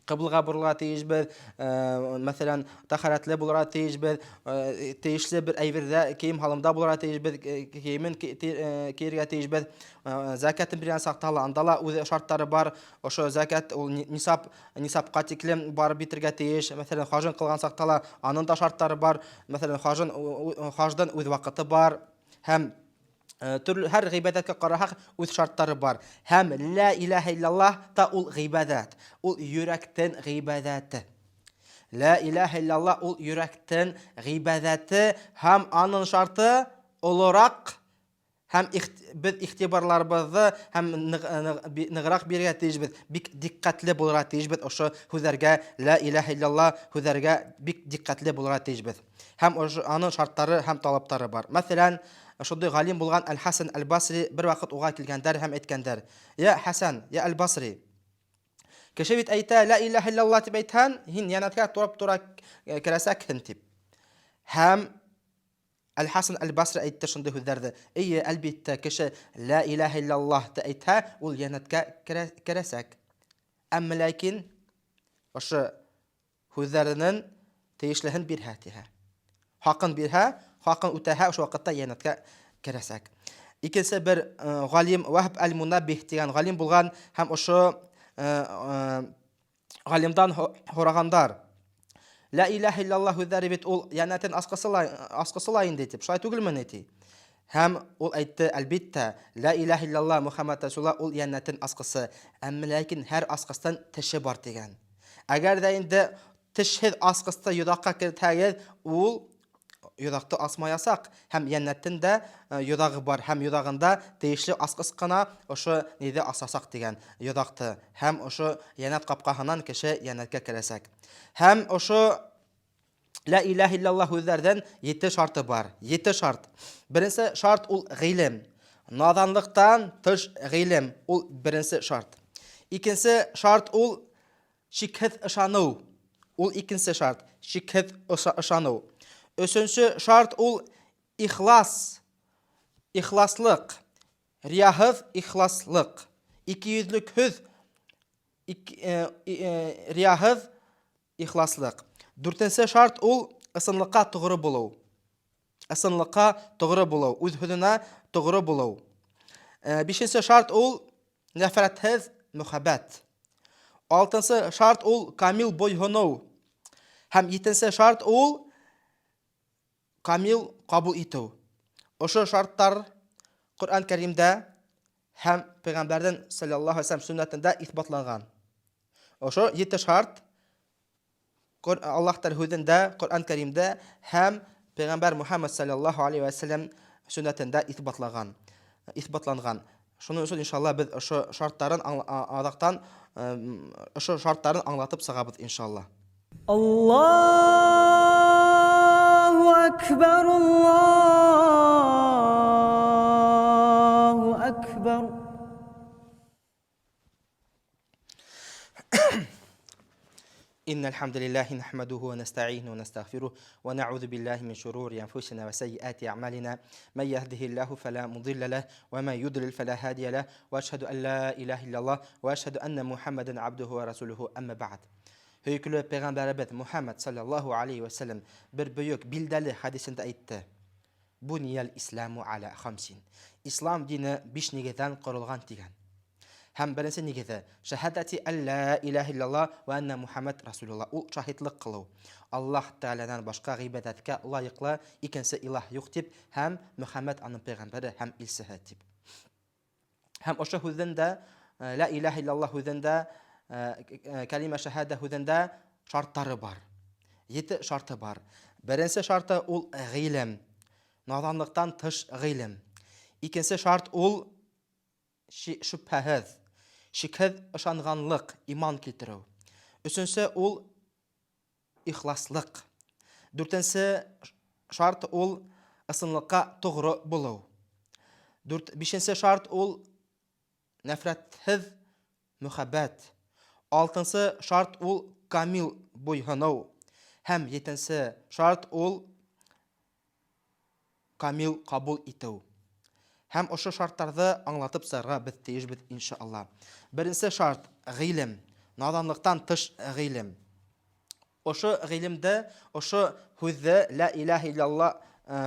Speaker 1: Кыблага бурылга тиешбез, мәсәлән, тахаратлы булырга тиешбез, тиешле бер әйбердә, кием халымда булырга тиешбез, киемен киергә тиешбез, закатын биргән сактала, анда ла үз шартлары бар. Ошо закат ул нисапка тиклем барып битергә тиеш. Мәсәлән, хаҗын кылган сактала, аның да шартлары бар. Мәсәлән, хаҗдан үз вакыты бар. Һәм һәр гыйбадәткә караһак үз шартлары бар. Һәм ла илаһа илляллаһ та ул гыйбадәт. Ул йөрәктән гыйбадәте. Ла илаһа илляллаһ ул йөрәктән гыйбадәте һәм аның шарты олорак һәм без игътибарларыбызны һәм ныграк бирергә тиешбез. Бик диккатле булырга тиешбез. Ошо һүзләргә ла илаһа илляллаһ һүзләргә бик диккатле булырга тиешбез. Һәм аның шартлары һәм талаплары бар. Мәсәлән, шундый галим булган Әл-Хасан Әл-Басри бер вакыт уга килгәндәр һәм әйткәндәр: "Я Хасан, я Әл-Басри, кеше бит әйтә, ла илаһа илляллаһ дип әйтһәң, һин янәткә туры керәсәкһең" дип. Һәм Әл-Хасан Әл-Басри әйтте шундый һүзләрне: "Ие, әлбәттә, кеше ла илаһа илляллаһ дип әйтһә, ул янәткә керәсәк. Әмма ләкин ошо һүзләрнең тиешлеһен бирһә тиһә. Хакын бирһә, хакын үтәһә, ошо вакытта янәткә керәсәк." Икенче бер галим Вахб Әл-Мунаббих дигән галим булган һәм ошо галимдан һорагандар: "Ла илаһа илляллаһ һүзләре бит ул янәтен аскысыла инде" дип. Шулай түгелме ди? Һәм ул әйтте: "Әлбәттә, ла илаһа илляллаһ Мухаммад Расулуллаһ ул янәтен аскысы, әмма ләкин һәр аскыстан теше бар" дигән. Әгәр дә инде тешһез аскысты йодакка кертһәгез, ул йодакты асмаясак һәм янәттән дә йодагы бар һәм йодагында тиешле аскыс кына ошо ниде асасак дигән йодакты. Һәм ошо янәт капкаһыннан кеше янәткә керәсәк. Һәм ошо ла илаһа илляллаһ һүзләрдән 7 шарты бар. 7 шарт. Беренче шарт ул гыйлем. Наданлыктан тыш гыйлем ул беренче шарт. Икенче шарт ул шикһез ышану. Ул икенче шарт. Шикһез ышану. Өченче шарт ул ихлас. Ихласлык. Рияһыз ихласлык. Икейүзлек рияһыз ихласлык. Дүртенче шарт ул ысынлыкка тугры булу. Ысынлыкка тугры булу, үз һүзенә тугры булу. Бишенче шарт ул нәфрәтһез мөхәббәт. Алтынчы шарт ул камил бойһону. Һәм җиденче шарт ул камил кабул итү. Ошо шарттар Коръән Кәримдә һәм Пәйгамбәрдән саллаллаһу алейһи ва саллям сөннәтендә исбатланган. Ошо 7 шарт Аллаһ Тәгалә һүзендә, Коръән Кәримдә һәм Пәйгамбәр Мухаммад саллаллаһу алейһи ва саллям сөннәтендә исбатланган. Шуның өчен иншалла без ошо шартларын аңлатып сыгабыз иншалла.
Speaker 2: Аллаһу акбар, Аллаһу акбар.
Speaker 1: إن الحمد لله نحمده ونستعينه ونستغفره ونعوذ بالله من شرور أنفسنا وسيئات أعمالنا من يهده الله فلا مضل له وما يضلل فلا هادي له وأشهد أن لا إله إلا الله وأشهد أن محمدا عبده ورسوله أما بعد. Höykülü Peygamberimiz Muhammed sallallahu aleyhi ve sellem bir büyük bildalı hadisinde aytdı: "Buniyal İslamu ala 5. İslam dini 5 nigezden kurulgan digen. Һәм беренче нигезе шаһадати алла илаһа иллаллах ва анна Мухаммад расулуллах. Ул шаһидлык кылу. Аллаһ Тәгаләдән башка гыйбадәткә лаеклы икенче илаһ юк дип һәм Мухаммад аның пәйгамбәре һәм илчесе дип. Һәм ошо һүздәндә ла илаһа иллаллах һүздәндә калима шаһада һүздәндә шартлары бар. 7 шарты бар. Беренче шарты ул гыйлем. Наданлыктан тыш гыйлем. Икенче шарт ул шөбһәһез, шикһез ышанганлык, иман китерү. Өченче ул ихласлык. Дүртенче шарт ул ысынлыкка тугры булу. Бишенче шарт ул нәфрәтһез мөхәббәт. Алтынчы шарт ул камил буйһыну. Һәм жетенче шарт ул камил кабул итү. Һәм ошо шартларны аңлатып сарга без тиешбез иншалла. Беренче шарт гыйлем, наданлыктан тыш гыйлем. Ошо гыйлемдә, ошо һүздә ла илаһа иллаллах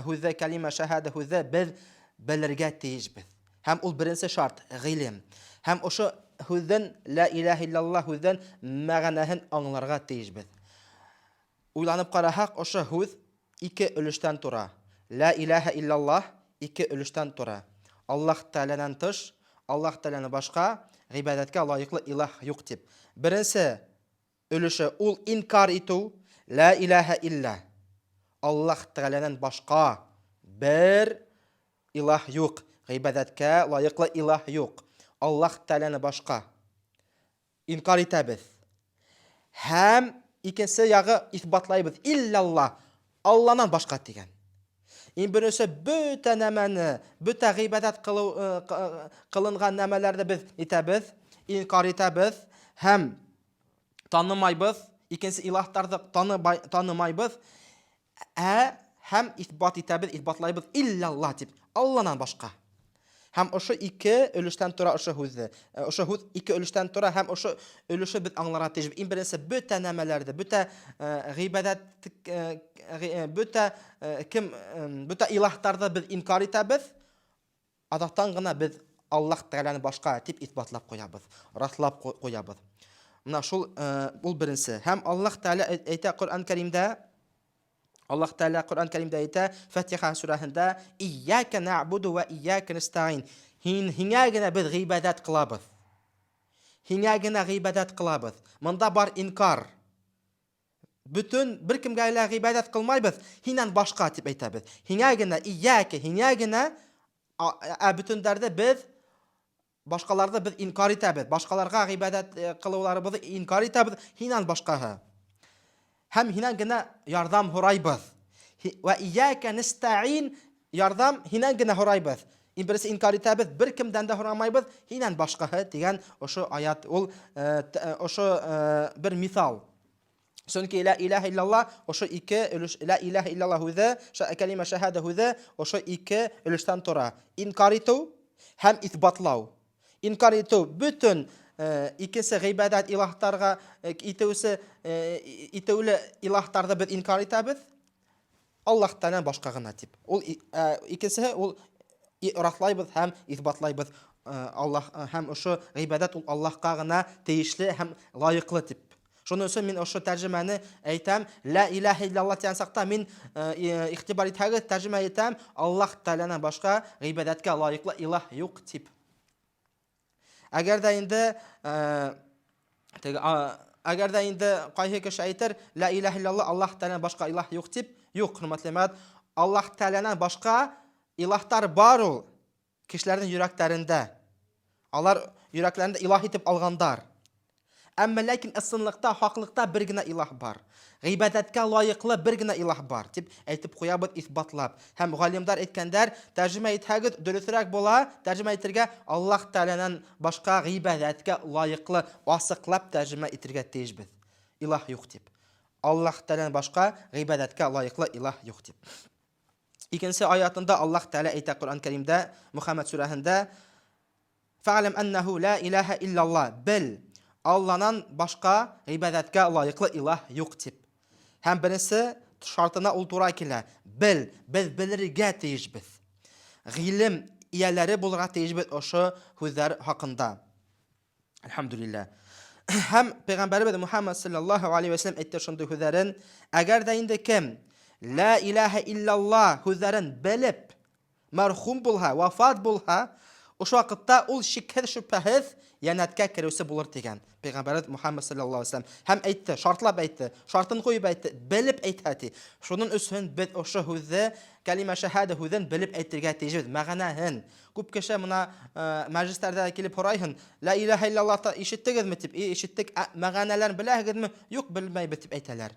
Speaker 1: һүздә калима шаһада һүздә без белергә тиешбез. Һәм ул беренче шарт гыйлем. Һәм ошо һүздән ла илаһа иллаллах һүздән мәгънәһен аңларга тиешбез. Уйланып карасак, ошо һүз 2 өлештән тора. Ла илаһа иллаллах 2 өлештән тора. Аллаһ Тәгаләдән тыш, Аллаһ Тәгаләне башка гыйбадәткә лаеклы илаһ юк дип. Беренче өлеше ул инкар итү, ла илаһа илля. Аллаһ Тәгаләдән башка бер илаһ юк, гыйбадәткә лаеклы илаһ юк. Аллаһ Тәгаләне башка инкар итәбез. Һәм икенче ягы исбатлайбыз. Иллаллах, Аллаһнан башка дигән. Ин беренче бөтә нәмәне, бөтә гыйбадәт кылынган нәмәләрне без итәбез, инкар итәбез һәм танымайбыз. Икенче илаһтарны танымайбыз. Һәм исбат итәбез, исбатлайбыз иллаллах дип, Аллаһнан башка. Һәм ошо 2 өлештән тора ошо һүзне. Ошо һүз 2 өлештән тора һәм ошо өлеше без аңларга тиеш. Ин беренче бөтә нәмәләрдә, бөтә гыйбадәт, бөтә илаһтарны без инкар итәбез. Адактан гына без Аллаһ Тәгаләне башка дип исбатлап куябыз, раслап куябыз. Менә шул ул беренче. Һәм Аллаһ Тәгалә әйтә Коръән Кәримдә, Аллаһ Тәгалә Коръән Кәримдә әйтә, Фатиха сүрәһендә: "Ияка нәъбуду ва ияка нестаин." Һиңә генә без гыйбадәт кылабыз. Һиңә генә гыйбадәт кылабыз. Монда бар инкар. Бүтән беркемгә лә гыйбадәт кылмайбыз, һиннән башка дип әйтәбез. Һиңә генә ияка, һиңә генә, бүтәндәрдә без башкаларны без инкар итәбез. Башкаларга гыйбадәт кылуларыбызны инкар итәбез, һиннән башкаһы. Һәм һиннән генә ярдәм һорайбыз. Ва ияка нестаин, ярдәм һиннән генә һорайбыз. Ин берсе инкар итәбез, беркемдән дә һорамайбыз, һиннән башкаһы дигән ошо аят, ул ошо бер мисал. Чөнки ла илаһа иллаллах ошо 2 өлеш, ла илаһа иллаллах һүзе, калима шаһада һүзе ошо 2 өлештән тора. Инкар итү һәм исбатлау. Инкар итү бүтән икенче гыйбадәт илаһтарга итүле илаһтарны без инкар итәбез. Аллаһтан башка гына дип. Ул икенчесе ул раслайбыз һәм исбатлайбыз. Аллаһ һәм ошо гыйбадәт ул Аллаһка гына тиешле һәм лаеклы дип. Шуның өчен мин ошо тәрҗемәне әйтәм. Ла илаһа иллаллах дигән сакта мин игътибар итәгез, тәрҗемә итәм. Аллаһ Тәгаләнән башка гыйбадәткә лаеклы илаһ юк дип. Әгәр дә инде кайһы кеше әйтер, ла илаһа иллаллах Аллаһ Тәгаләнән башка илаһ юк дип, юк, хөрмәтле мәгълүмат, Аллаһ Тәгаләнән башка илаһтар бар ул кешеләрнең йөрәкләрендә. Алар йөрәкләрендә илаһ итеп алгандар. Әмма ләкин ысынлыкта, хаклыкта бер генә илаһ бар. Гыйбадәткә лаеклы бер генә илаһ бар дип әйтеп куябыз, исбатлап. Һәм галимдар әйткәннәр, тәрҗемә итһәгез дөресрәк була, тәрҗемә итәргә Аллаһ Тәгаләнән башка гыйбадәткә лаеклы асыклап тәрҗемә итәргә тиешбез. Илаһ юк дип. Аллаһ Тәгаләнән башка гыйбадәткә лаеклы илаһ юк дип. Икенче аятында Аллаһ Тәгалә әйтә Коръән Кәримдә, Мөхәммәд сүрәһендә: "Фә'ләм аннаху ла илаһа иллаллах." Бел, Аллаһнан башка гыйбадәткә лаеклы илаһ юк дип. Һәм беренче шартына ул туры килә. Бел, без белергә тиешбез. Гыйлем ияләре булырга тиешбез ошо һүзләр хакында. Elhamdülillah. Hem Peygamberimiz Muhammed sallallahu aleyhi ve sellem etti şunday hüzərin, əgər də indi kim la ilahe illallah hüzərin bilib mərhum bulha, vafat bulha, o şu vaqtda ol şikir şübhəsiz yanatga kirəsi bulur degan. Peygamberimiz Muhammed sallallahu aleyhi ve sellem hem aytdı, şartlab aytdı, şartını qoyub aytdı, bilib aytdı. Şunun üçün biz o şu hüzə kalima şahada hüzən bilib aytırga tecvid, məğanahin. Күп кеше мына мәҗлесләрдә килеп һорайһын, ла илаһа иллаллаһта ишеттегезме дип, ишеттек, мәгънәләрен беләһегезме? Юк, белмәйбез дип әйтәләр.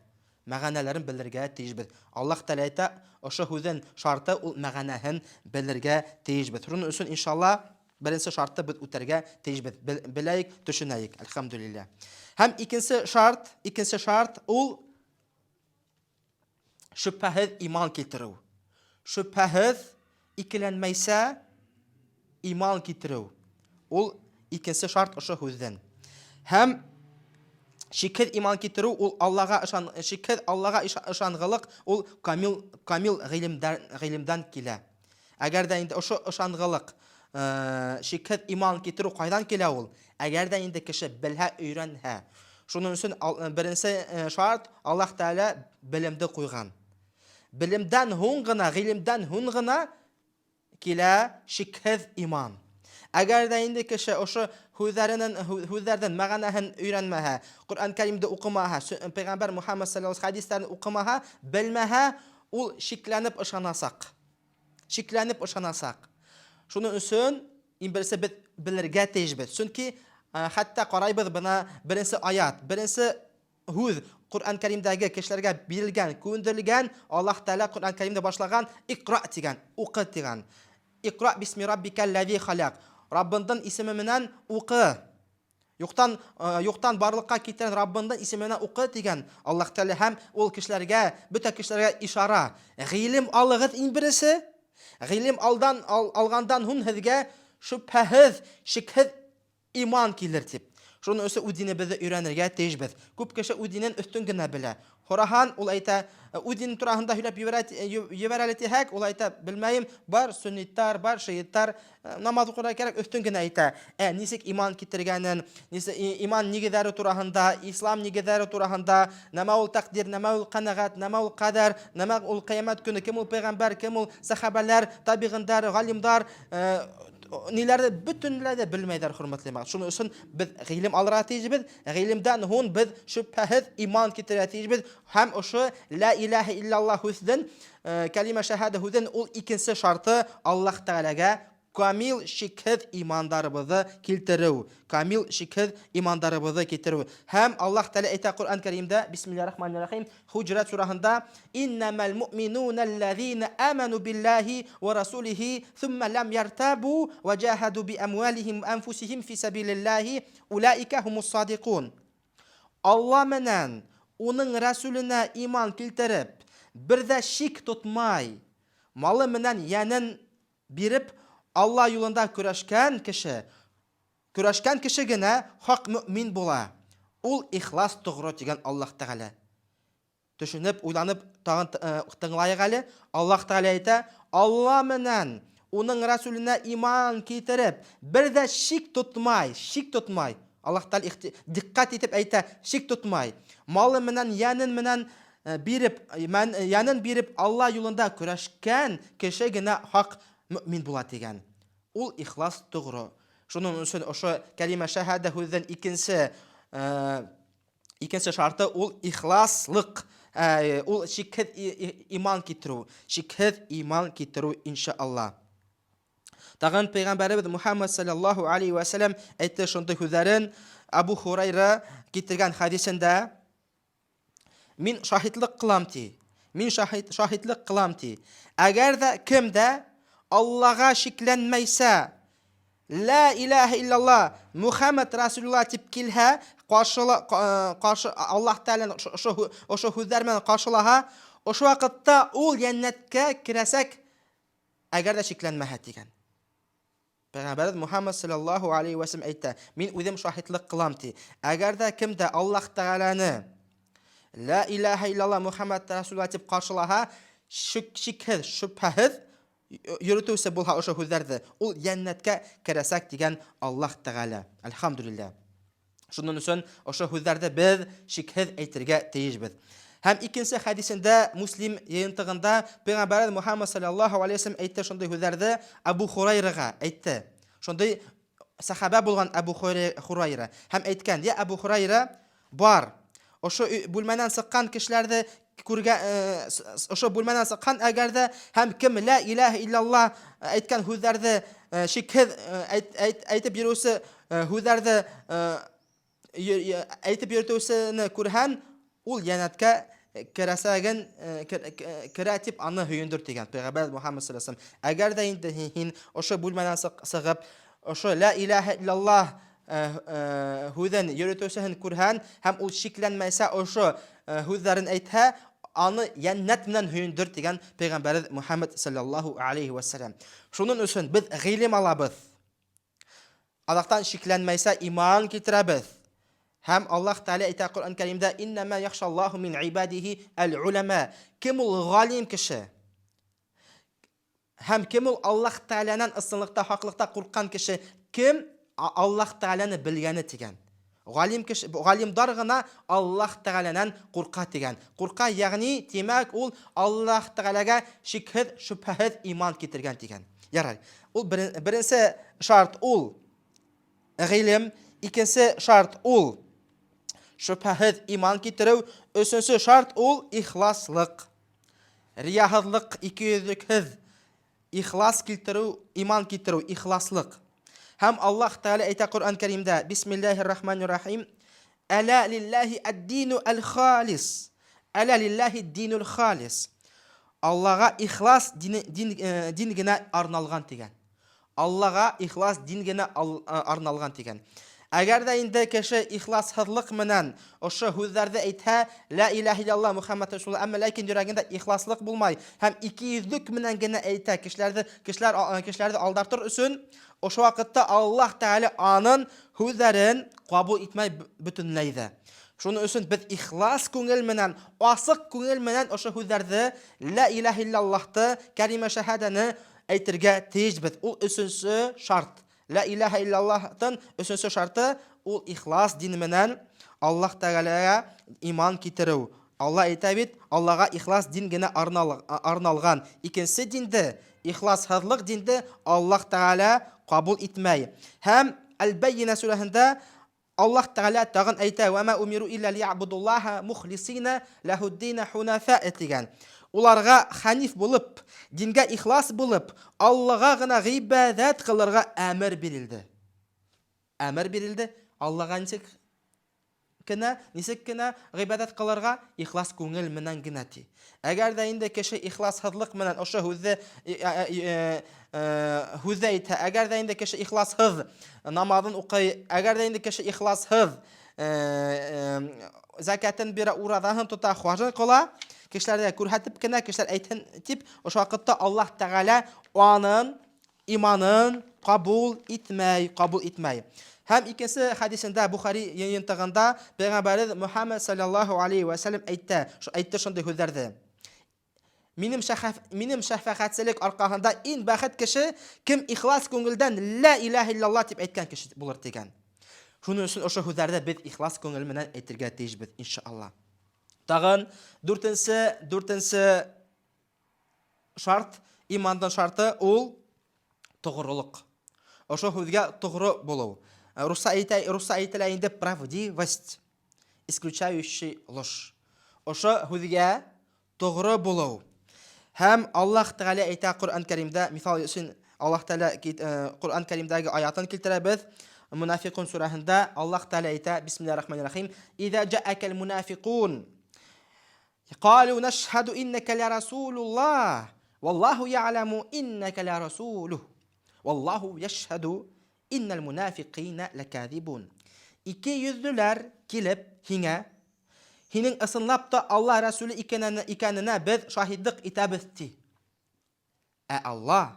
Speaker 1: Мәгънәләрен белергә тиешбез. Аллаһ Тәгалә әйтә, ошо һүзен шарты ул мәгънәһен белергә тиешбез. Шуның өчен иншалла беренче шартты без үтәргә тиешбез. Беләйек, төшенәйек. Әлхәмдүлиллаһ. Һәм икенче шарт ул шөбһәһез иман китерү. Шөбһәһез икеләнмәйсә iman kitirev. Ol ikinci şart ошо һүздән. Һәм şikir iman kitirew ул Аллага ышангылык ул камил гыйлемдән килә. Әгәр дә инде ошо ышангылык şikir iman kitirew кайдан килә ул? Әгәр дә инде кеше белһә, өйрәнһә. Шуның өчен беренче шарт Аллаһ Тәгалә белемде куйган. Белемдән һуң гына, гыйлемдән һуң гына килә шикһез иман. Әгәр дә инде кеше ошо һүзләрдән мәгънәһен өйрәнмәһә, Коръән Кәримдә укымаһа, Пәйгамбәр Мухаммад саллаллаһу алейһи хәдисләрне укымаһа, белмәһә, ул шикләнеп ышанасак. Шуның өчен берсе бит белергә тиешбез. Чөнки хәтта карайбыз бына беренче аят, беренче һүз Kur'an-ı Kerim'dəgi kişilərə birilgən, көндірілгən, Allah Teala Kur'an-ı Kerim'də başlayan İqra digən, oqu digən. İqra bismi rabbikəl-ləzi xalaq. Rabbından ismindən oqu. Yoxdan barlıqqa getirən Rabbından ismindən oqu digən. Allah Teala həm ol kişilərə, bütün kişilərə işara. G'ilim alığız birisi. G'ilim alğandan hun hizgə şübhəsiz, şikhiz iman gelir deyib. Şunun öse o dini bizi öğrenirge tecbüz. Küp kişi o dinin üstün güne bile. Horahan olayta o dinin turahında hülep yüvereleti hek olayta bilmeyim bar sünnitler, bar şehitler namaz okura gerek üstün güne ite. Nisik iman kitirgenin, iman nigideri turahında, İslam nigideri turahında, nema ol takdir, nema ol kanagat, nema ol kader, nema ol kıyamet günü, kim ol peygamber, kim ol sahabeler, tabiğindar, galimdar, Nilerde bütünlerde bilmeyler hürmetli mağaz. Şunun için biz g'ilim alır tecrübez, g'ilimden hun biz şüphesiz iman kitire tecrübez. Hem o şu la ilahe illallah hüsden, kelime şehade hüsden ol ikinci şartı Allah Teala'ga kamil şikhiz imandarımızı kiltirev. Kamil şikhiz imandarımızı kiltirev. Hem Allah Teala ayta Kur'an-ı Kerim'de Bismillahirrahmanirrahim Hucurat surahında innemel mu'minûnellezîne âmenû billahi ve rasulihi thumme lem yertabu ve cahadu bi emvalihim enfusihim fi sabilillahi ulaike humus sadikun. Allah menen onun Resulüne iman kiltirip bir de şik tutmay malı menen yanin birip Allah yolunda kurashgan kishi gina haq mümin bola. Ul ihlas to'g'ri degan Allah Teala. Düşünüp, uylanıp, tыңlayıq ali. Allah Teala ayta, Allah menen onun Resulüne iman kitirip, bir de şik tutmay. Allah Teala dikkat etip ayta, şik tutmay. Malı menen, yanin birip, Allah yolunda kurashgan kishi gina haq mümin bola degan. Ул ихлас to'g'ri. Şunun üçün o'sha kalima shahada hüzden ikinci şartı ul ihlaslık. Ul şikhiz iman kitiru inşallah. Tağın Peygamberimiz Muhammed sallallahu aleyhi ve sellem aytdı şunday hüzlerin Abu Hurayra getirgen hadisinde min şahitlik kılamti. Eğer de kimde Allah'a şiklenmeyse La ilahe illallah Muhammed Resulullah tip kilha karşı Allah Teala o hüzlermen karşılaha o şu vakitte ol cennetke kiresek eğer de şiklenmehe diyen. Peygamberimiz Muhammed sallallahu aleyhi ve sellem aytdı. Min özüm şahitlik kılamti. Eğer de kimde Allah Teala'nı La ilahe illallah Muhammed Resulullah tip karşılaha şikhiz, şüphesiz yürütüse bulha o hüzlerde ol cennetke kiresek diyen Allah Teala. Elhamdülillah. Шуннан өчен ошо һүзләрдә без шикһез әйтергә тиешбез. Һәм икенче хәдисендә Муслим йыентыгында Пәйгамбәр Мухаммад саллаллаһу алейхи ва саллям әйтте шундый һүзләрдә Абу Хурайрага әйтте. Шундый сахаба булган Абу Хурайра һәм әйткән: "Я Абу Хурайра, бар. Ошо бүлмәнән сыккан кешеләрне ошо бүлмәнән сыккан әгәрдә һәм кем ла илаһа иллаллаһ әйткән һүзләрне шикһез әйтеп йөрүсе һүзләрне әйтеп йөртүсене күрһән, ул янәткә керәсәген керә дип аны һөендер" дигән Пәйгамбәр Мухаммад саллаллаһу алейхи ва саллям. Әгәр дә инде һин ошо бүлмәнән сыгып, ошо ла илаһа иллаллаһ һүзен йөртүсен күрһән һәм ул шикләнмәсә, ошо һүзләрен әйтһә, аны яннәт белән һөендер дигән Пәйгамбәр Мухаммад саллаллаһу алейхи ва саллям. Шуның өчен без гыйлем алабыз. Аллаһтан шикләнмәсә иман китерәбез. Һәм Аллаһ Тәгалә әйтә Коръән Кәримдә: "Иннама яхшаллаһу мин ибадиһи ал-улама". Кем ул галим кеше? Һәм кем ул Аллаһ Тәгаләнән ысынлыкта, хаклыкта курккан кеше? Кем Аллаһ Тәгаләне белгәне дигән. Галим кеше, галимдар гына Аллаһ Тәгаләнән курка дигән. Курка, ягъни димәк, ул Аллаһ Тәгаләгә шикһез, шөбһәһез иман китергән дигән. Ярар. Ул беренче шарт ул гыйлем, икенче шарт ул шөбһәһез иман китерү, өченче шарт ул ихласлык. Рияһызлык, икейүзлексез ихлас китерү, иман китерү, ихласлык. Һәм Аллаһ Тәгалә әйтә Коръән Кәримдә: "Бисмиллаһир-рахманир-рахим. Ала лиллаһи ад-дину ал-халис". Ала лиллаһи ад-дину ал-халис. Аллаһга ихлас дин генә арналган дигән. Аллаһга ихлас дин генә арналган дигән. Әгәр дә инде кеше ихласһызлык менән ошо һүзләрне әйтһә, ла илаһа иллаллаһ Мухаммад расулуллаһ, әмма ләкин йөрәгендә ихласлык булмай һәм икейүзлек менән генә әйтә, кешеләрне алдартыр өчен, ошо вакытта Аллаһ Тәгалә аның һүзләрен кабул итмәй бөтенләй дә. Шуның өчен без ихлас күңел менән, асык күңел менән ошо һүзләрне, ла илаһа иллаллаһты, кәлимә шаһаданы әйтергә тиешбез. Ул өченче шарт. Ла илаһа иллаллаһтан өченче шарты ул ихлас дин менән Аллаһ Тәгаләгә иман китерү. Алла әйтә бит, Аллаһга ихлас дин генә арналган. Икенче динде, ихласһызлык динде Аллаһ Тәгалә кабул итмәй. Һәм Әл-Байина сүрәһендә Аллаһ Тәгалә тагын әйтә: "Ва ма умиру илля лиябудуллаһа мухлисина лаһуд-дин хунафа" дигән. Уларга ханиф булып, дингә ихлас булып, Аллаһга гына гыйбадат кылырга әмер бирелде. Әмер бирелде Аллаһга ничек кенә гыйбадат кылырга? Ихлас күңел менән генә ти. Әгәр дә инде кеше ихласһызлык менән ошо һүзне әйтә, әгәр дә инде кеше ихласһыз намазын укый, әгәр дә инде кеше ихласһыз закатын бирә, урадаһын тота, хаҗын кыла, кешеләргә күрһәтеп кенә, кешеләр әйтһен дип, ошо вакытта Аллаһ Тәгалә аның иманын кабул итмәй. Һәм икенче хәдисендә Бухари йыентыгында Пәйгамбәр Мухаммад саллаллаһу алейхи ва саллям әйтте шундый һүзләрне: "Минем шәфәгатьчелек аркаһында иң бәхет кеше кем ихлас күңелдән ла илаһа иллаллаһ дип әйткән кеше булыр" дигән. Шуның өчен ошо һүзләрдә без ихлас күңел менән әйтергә тиешбез, иншааллаһ. Тагын дүртенче шарт, имандан шарты ул тогрылык. Ошо һүзгә тогры булу. Русса әйтелә инде правдивость, исключающий ложь. Ошо һүзгә тогры булу. Һәм Аллаһ Тәгалә әйтә Коръән Кәримдә, мисал өчен Аллаһ Тәгалә Коръән Кәримдәге аятын китерәбез. Мунафиқун сүрәһендә Аллаһ Тәгалә әйтә: "Бисмиллаһир-рахманир-рахим. Иза джа'акал мунафиқун قالوا نشهد إنك لرسول الله والله يعلم إنك لرسوله والله يشهد إن المنافقين لكاذبون". İki yüzlüler kilip hinin ısınlap da Allah Resulü ikenine biz şahidlik itabiz. Allah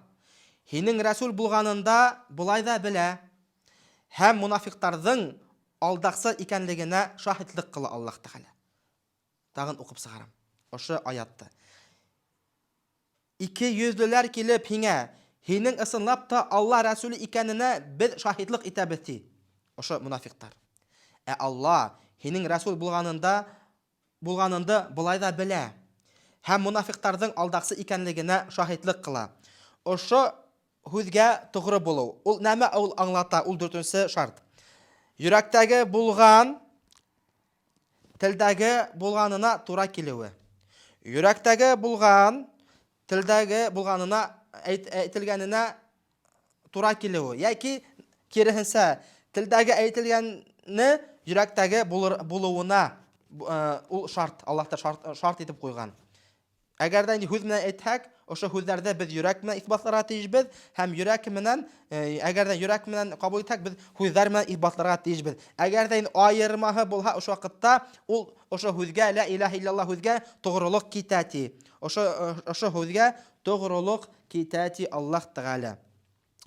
Speaker 1: hinin Resul bulganında bulay da bile hem munafiqtardın aldaqsa ikenligine şahidlik kılı Allah Teala. Tağın okup sığaram. Oşu ayatты. İki yüzlüler kilip hinin ısınlap da Allah Resulü ikenine biz şahidlik itabiz. Oşu munafiqtar. Алла һинең рәсул булганыңды болай да белә. Һәм мунафиктарның алдаксы икәнлегенә шаһитлык кыла. Ошо һүзгә тугры булу. Ул нәмә ул аңлата? Ул 4нче шарт. Йөрәктәге булган телдәге булганына туры килүе. Йөрәктәге булган телдәге булганына әйтелгәненә туры килүе. Яки киресенчә, телдәге әйтелгәнне йөрәктәге булуына ул шарт. Аллаһ шарт итеп куйган. Әгәр дә һүз менән әйтһәк, ошо һүзләрдә без йөрәк менән исбатларга тиешбез, һәм йөрәк менән, әгәр дә йөрәк менән кабул итсәк, без һүзләр менән исбатларга тиешбез. Әгәр дә аермаһы булһа, ошо вакытта ул ошо һүзгә, ла илаһа иллаллаһ һүзгә тугрылык китә. Ошо һүзгә тугрылык китә Аллаһ Тәгалә.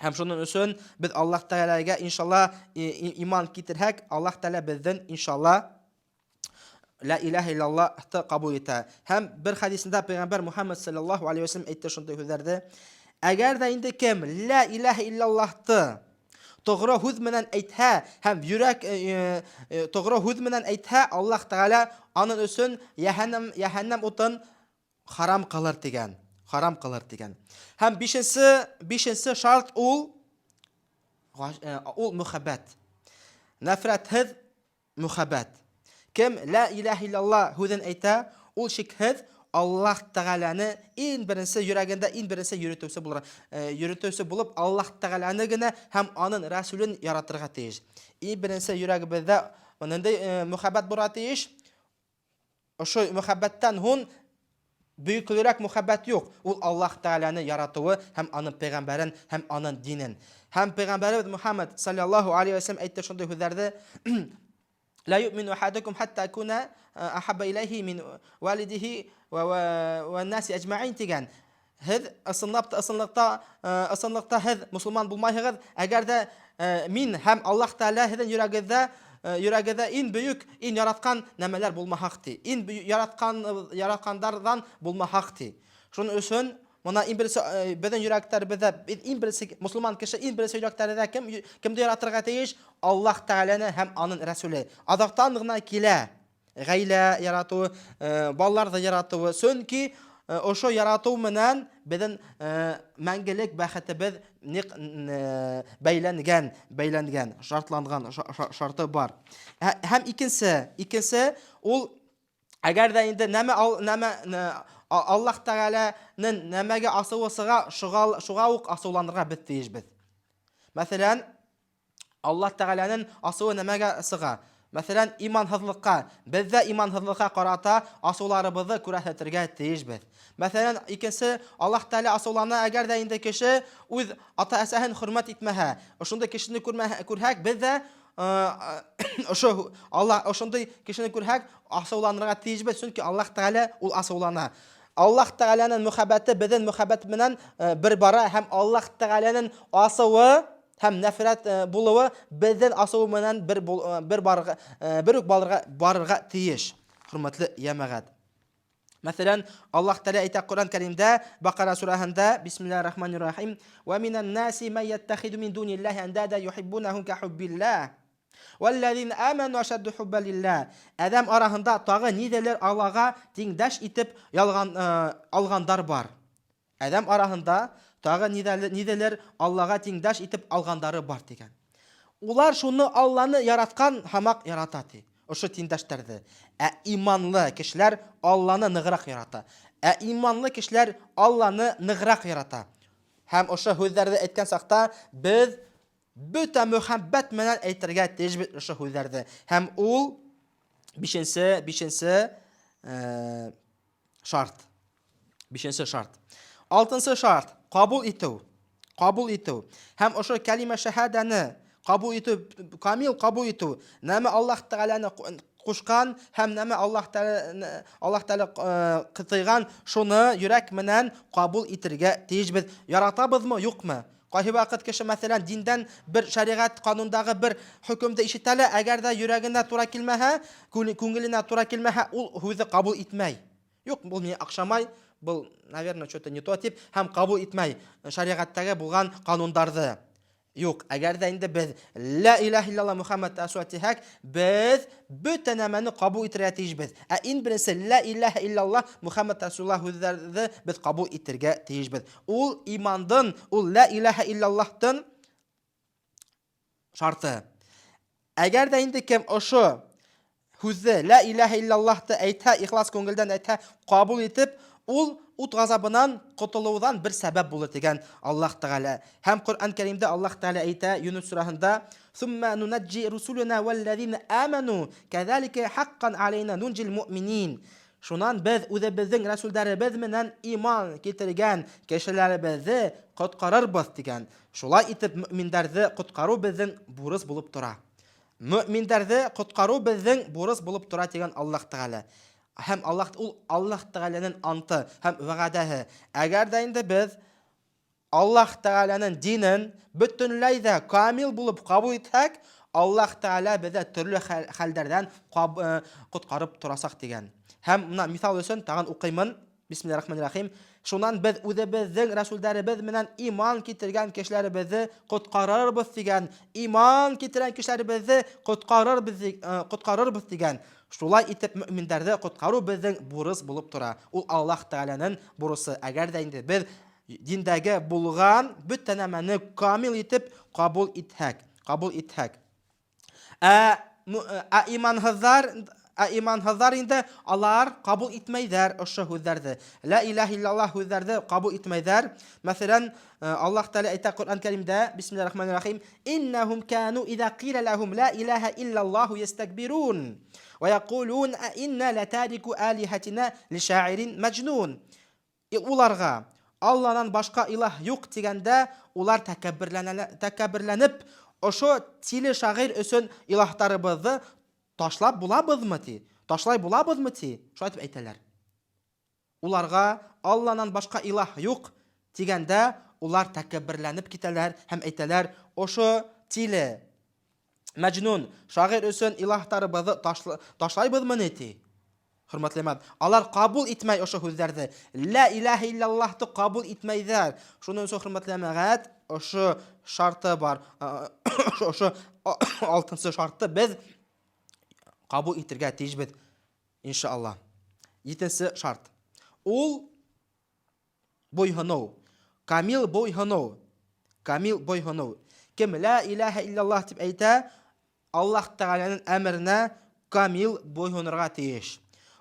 Speaker 1: Һәм шуның өчен без Аллаһ Тәгаләгә иншалла иман китерһәк, Аллаһ Тәгалә бездән иншалла ла илаһа иллаллаһты кабул итә. Һәм бер хадисендә Пәйгамбәр Мухаммад саллаллаһу алейхи ва саллям әйтте шундый һүзләрдә: әгәр дә инде кем ла илаһа иллаллаһты тугры һүз менән әйтһә, һәм йөрәк тугры һүз менән әйтһә, Аллаһ Тәгалә аның өчен яһәннәм утын харам кылыр дигән. Һәм 5нче шарт ул мөхәббәт. Нәфрәтһез мөхәббәт. Кем ла илаһа иллаллаһ һүзен әйтә, ул шикһез Аллаһ Тәгаләне иң беренче йөрәгендә иң беренче йөртүче булып Аллаһ Тәгаләне генә һәм аның рәсүлен яратырга тиеш. Иң беренче йөрәгебездә мондай мөхәббәт була тиеш. Ошо мөхәббәттән һун бөйөклерәк мөхәббәт юк. Ул Аллаһ Тәгаләне яратуы һәм аның пәйгамбәрен һәм аның динен. Һәм пәйгамбәребез Мухаммад саллаллаһу алейхи ва саллям әйтте шундый һүзләрдә: لا يؤمن أحدكم حتى أكون أحب إليه من والده والناس أجمعين تيجان. هذا أصنلقتا هذا مسلمان بالماهغ أجر من هم الله تعالى هذا يراجع إن بيوك إن يراتقان نملر بالمحقتي إن يراتقان دارdan بالمحقتي. شون أسن Mona bizden yüreklerde Müslüman kişi yüreklerde kimde yaratırga teyiş? Allah Teala'nın hem anın Resulü. Adaktanlığına kile gayle yaratı, ballar da yaratı. Çünkü oşo yaratı menen bizden mengelik bəxti biz beylengen, şartlangan şartı var. Hem ikincisi ol eğer de indi neme Allah Teala'nın nəməgə asılısıға şuğa uq asılanırğa biz deyişbіз. Məsələn, Allah Teala'nın asılı nəməgə sığa. Məsələn, imanhızlıqqa, bizdə imanhızlıqqa qarata asılarımızı kurətlətirgə deyişbіз. Məsələn, ikincisi, Allah Teala asılanı əgər də indi kişi öz ata-əsəhin hürmət etməhə, şunda kişini kurhək, bizdə şunda kişini kurhək asılanırğa deyişbіз. Çünki Allah Teala ol asılana. Allah Teala'nın mühabbəti bizden mühabbət menən bir bara, həm Allah Teala'nın asılı, həm nəfrət buluğu bizden asılı menən bir barırğa tiyiş. Hürmetli yeməğət. Məsələn, Allah Teala aytdı Quran-ı Kərimdə, Baqara surəsində, Bismillahirrahmanirrahim, "Və minən nasi men yettexidu min dunillahi andada yuhibbunahum ka hubbillah." وَالَّذِينَ آمَنُوا أَشَدُّ حُبًّا لِلَّهِ. Adam arasında tağı nideler Allah'a tengdaş itip alğanlar var. Adam arasında tağı nideler Allah'a tengdaş itip alğanları var degen. Ular şunu Allah'ını yaratkan hamak yaratadı. Oşu tengdaşlardı. İmanlı kişiler Allah'ını nıgrak yarata. İmanlı kişiler Allah'ını nıgrak yarata. Hem oşu hüzlerde etken sakta biz bütün mühabbet menen eytirgə tecbit uşu hüzlərdə. Həm ol 5-ci şart. 5-ci şart. 6-cı şart qabul etu. Həm uşu kəlimə şəhədəni qabul etu, kamil qabul etu. Nəmə Allah Teala'nı qoşqan, həm nəmə Allah Teala qıtıyğan şunu yürək menen qabul etirgə tecbit. Yaratabızmı, yoxmu? Qayı vaqt kişi məsələn dindən bir şəriət qanundağı bir hökmdə işitələ, əgər də yürəginə tura kilməhə, көңілінə tura kilməhə, ol hüzü qabul etməy. Yox, bu məni axşamay, bu, наверное, что-то не то tip, həm qabul etməy şəriətdəki bulğan qanundardı. Юк, әгәр дә инде без ла илаһа иллаллах Мухаммад расул тихәк, без бөтен әмәне кабул итәргә тиешбез. Ә ин беренче ла илаһа иллаллах Мухаммад расулуллах үзләрне без кабул итәргә тиешбез. Ул имандан, ул ла илаһа иллаллахтан шарты. Әгәр дә инде кем ошо хүзде ла илаһа иллаллахты әйтә, ихлас күңелдән әйтә, кабул итеп, ул ут газабынан котылудан бер сәбәп булыр дигән Аллаһ Тәгалә. Һәм Коръән Кәримдә Аллаһ Тәгалә әйтә Юнус сураһында: "Сумма нунajji rusulana wallazina amanu, кәзалика хаккан алейна нунjil муъминин." Шуннан без үзебезнең расулларыбыз менән иман китергән кешеләребезне коткарырбыз дигән. Шулай итеп мөэминнәрне коткару безнең бурыс булып тора. Мөэминнәрне коткару безнең бурыс булып тора дигән Аллаһ Тәгалә. Һәм Аллаһ Тәгаләнең анты һәм вәгъдәһе. Әгәр дә инде без Аллаһ Тәгаләнең динен бөтенләй дә камил булып кабул итсәк, Аллаһ Тәгалә безне төрле хәлләрдән коткарып торасак дигән. Һәм менә мисал өчен тагын укыймын. Бисмиллаһир-рахманир-рахим. Шуннан без үзебезнең расулларыбыз менән иман китергән кешеләребезне коткарырбыз дигән. Иман китергән кешеләребезне коткарырбыз дигән. Шулай итеп мөэминнәрне коткару безнең бурыс булып тора. Ул Аллаһ Тәгаләнең бурысы. Әгәр дә инде без диндәге булган бөтен әмәне камил итеп кабул итһәк. Иманһызлар инде алар кабул итмәйҙәр ошо һүҙҙәрҙе. Ла илаһа иллаллах һүҙҙәрҙе кабул итмәйҙәр. Мәсәлән, Аллаһ Тәгалә әйтә Коръән Кәримдә: "Бисмиллаһир-рахманир-рахим. Иннахум кану иза қила лахум ла илаһа иллаллаху ястакбирун ва яқулун инна латарику алихатина лишаирин маҗнун." Уларга Аллаһнан башка илаһ юк дигәндә, улар тәкәбберләнеп, ошо тиле шагыйрь өчен илаһтарыбызны ташлап булабызмы ти? Ташлай булабызмы ти? Шулай дип әйтәләр. Уларга Аллаһнан башка илаһ юк дигәндә, улар тәкәбберләнеп китәләр һәм әйтәләр: "Ошо тиле Мәҗнун шагыйрь өчен илаһтарыбызны ташлайбызмы ти?" Хөрмәтле, алар кабул итмәй ошо һүзләрне. Ла илаһа иллаллахты кабул итмәйҙәр. Шуның өчен хөрмәтле, ошо шарты бар. Ошо 6-нчы шартты без кабул итергә тиешбез, иншааллах. 7-нче шарт. Ул бойһону, камил бойһону. Кем ла илаһа иллаллах дип әйтә, Аллаһ Тәгаләнең әмренә камил бойһонырга тиеш.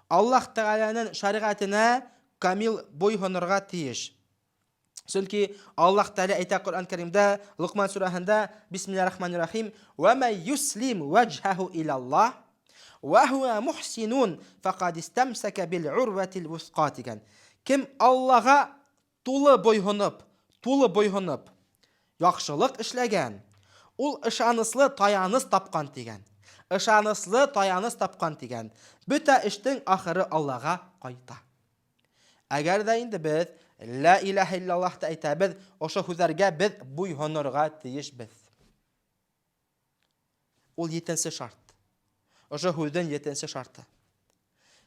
Speaker 1: Аллаһ Тәгаләнең шариғатына камил бойһонырга тиеш. Чөнки Аллаһ Тәгалә әйтә Коръән Кәримдә, Луқман сураһында: "Бисмиллаһир-рахманир-рахим. Ва ман юслим ваҗһаху илаллах ва хуа мухсинун фақад истамсака бил урватил вусқа" дигән. Кем Аллаһга тулы бойһонып, яхшылык эшләгән, ул ышаныслы таяныс тапкан дигән. Бөтә эштең ахыры Аллаһга кайта. Әгәр дә инде без ла илаһа иллаллахты әйтәбез, ошо һүзләргә без буйһонырга тиешбез. Ул 7-нче шарт. Ошо һүздән 7-нче шарты.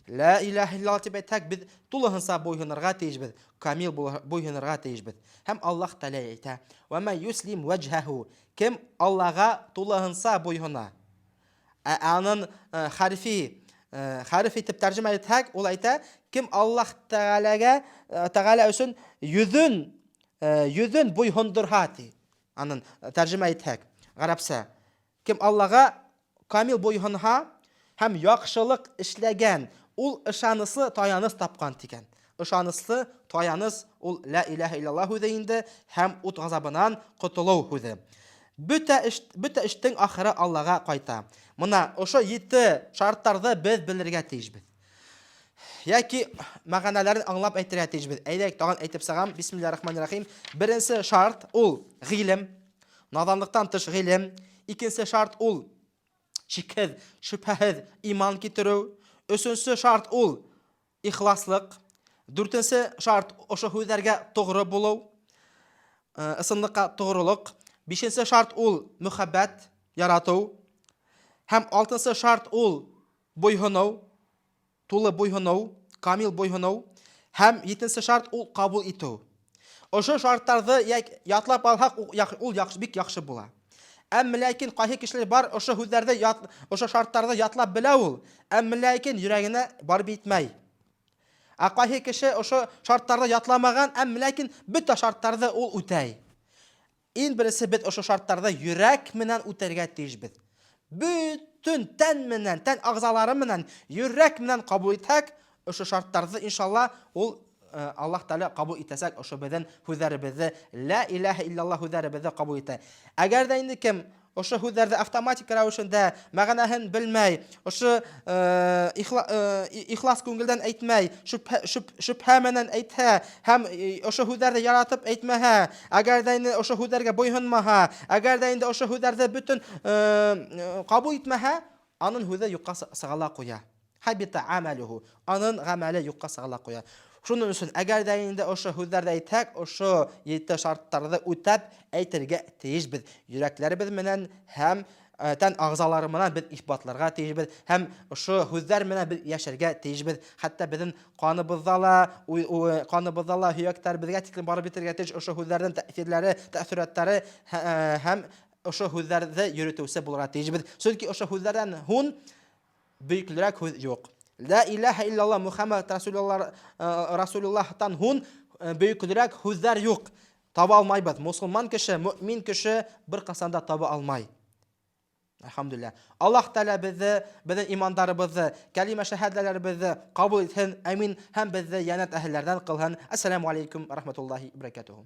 Speaker 1: Ла илаһа иллаллах дип әйтсәк, без тулыһынса буйһонырга тиешбез, камил буйһонырга тиешбез. Һәм Аллаһ Тәгалә әйтә: "Ва ман юслим ваҗһаху", кем Аллаһга тулыһынса буйһона. Аның харфи итеп тәрҗемә итсәк, ул әйтә: кем Аллаһ Тәгалә өчен йөзен буйһондырһа ди. Аның тәрҗемә итсәк, гарәпсә. Кем Аллаһга камил буйһонһа һәм яхшылык эшләгән, ул ышаныслы таяныс тапкан дигән. Ышаныслы таяныс ул ла илаһа иллаллах һүзе инде һәм ут газабынан котылу һүзе. Бөтә эштең ахыры Аллаһга кайта. Мына ошо 7 шарттарны без белергә тиешбез. Яки мәгънәләрен аңлап әйтергә тиешбез. Әйдәк тагын әйтеп сагам. Бисмиллаһир-рахманир-рахим. Беренче шарт ул гыйлем, наданлыктан тыш гыйлем. Икенче шарт ул шикһез, шөбһәһез иман китерү. Өченче шарт ул ихласлык. Дүртенче шарт ошо һүзләргә тугры булу, ысынлыкка тугрылык. Бишенче шарт ул мөхәббәт, ярату. Һәм 6-нчы шарт ул буйһону, тулы буйһону, камил буйһону. Һәм 7-нче шарт ул кабул итү. Ошо шарттарҙы ятлап алһаҡ, ул бик яҡшы була. Әммә ләкин ҡайһы кешеләр бар, ошо һүҙҙәрҙе, ошо шарттарҙы ятлап белә ул, әммә ләкин йөрәгенә барып етмәй. Ә ҡайһы кеше ошо шарттарҙы ятламаған, әммә ләкин бөтә шарттарҙы ул үтәй. Иң беренсе беҙ ошо шарттарҙы йөрәк менән үтәргә тейешбеҙ. Бөтөн тән менән, тән ағзалары менән, йөрәк менән ҡабул итһәк, ошо шарттарҙы иншалла ул Аллаһ Тәғәлә ҡабул итәсәк, ошо беҙҙең һүҙҙәребеҙҙе, ла илаһа иллаллах һүҙҙәребеҙҙе ҡабул итә. Әгәр ҙә инде кем ошо һүҙҙәрҙе автоматик рәүешендә мәғәнәһен белмәй, ошо ихлас күңелдән әйтмәй, шөбһә менән әйтһә, һәм ошо һүҙҙәрҙе яратып әйтмәһә, әгәр ҙә инде ошо һүҙҙәргә буйһонмаһа, әгәр ҙә инде ошо һүҙҙәрҙе бөтөн ҡабул итмәһә, аның һүҙе юҡҡа сыға ла ҡуя. Хәбита амәлүһү, аның ғәмәле юҡҡа сыға ла ҡуя. Шуның өсөн, әгәр ҙә инде ошо һүҙҙәрҙе әйтһәк, ошо 7 шарттарҙы үтәп әйтергә тейешбеҙ. Йөрәкләребеҙ менән һәм тән ағзалары менән беҙ иҫбатларға тейешбеҙ, һәм ошо һүҙҙәр менән беҙ йәшәргә тейешбеҙ. Хәтта беҙҙең ҡаныбыҙҙа ла һөйәктәребеҙгә тиклем барып етергә тейеш ошо һүҙҙәрҙең тәьҫирләре, тәьҫүрәттәре һәм ошо һүҙҙәрҙе йөрөтөүсе булырға тейешбеҙ. Сөнки ошо һүҙҙәрҙән һуң бөйөклөрәк һүҙ юҡ. Ла илаһа иллаллах Мухаммад Расулуллахтан һуң бөйөклөрәк һүҙҙәр юҡ. Таба алмайбыҙ. Мусулман кеше, мөмин кеше бер ҡасан да таба алмай. Әлхәмдүлилләһ. Аллаһ Тәғәлә беҙҙең имандарыбыҙҙы, кәлимә шәһәдәләребеҙҙе ҡабул итһен. Әмин. Һәм беҙҙе йәннәт әһелләрҙән ҡылһын. Ассаламу алейкум ва рахматуллаһи ва баракатуһу.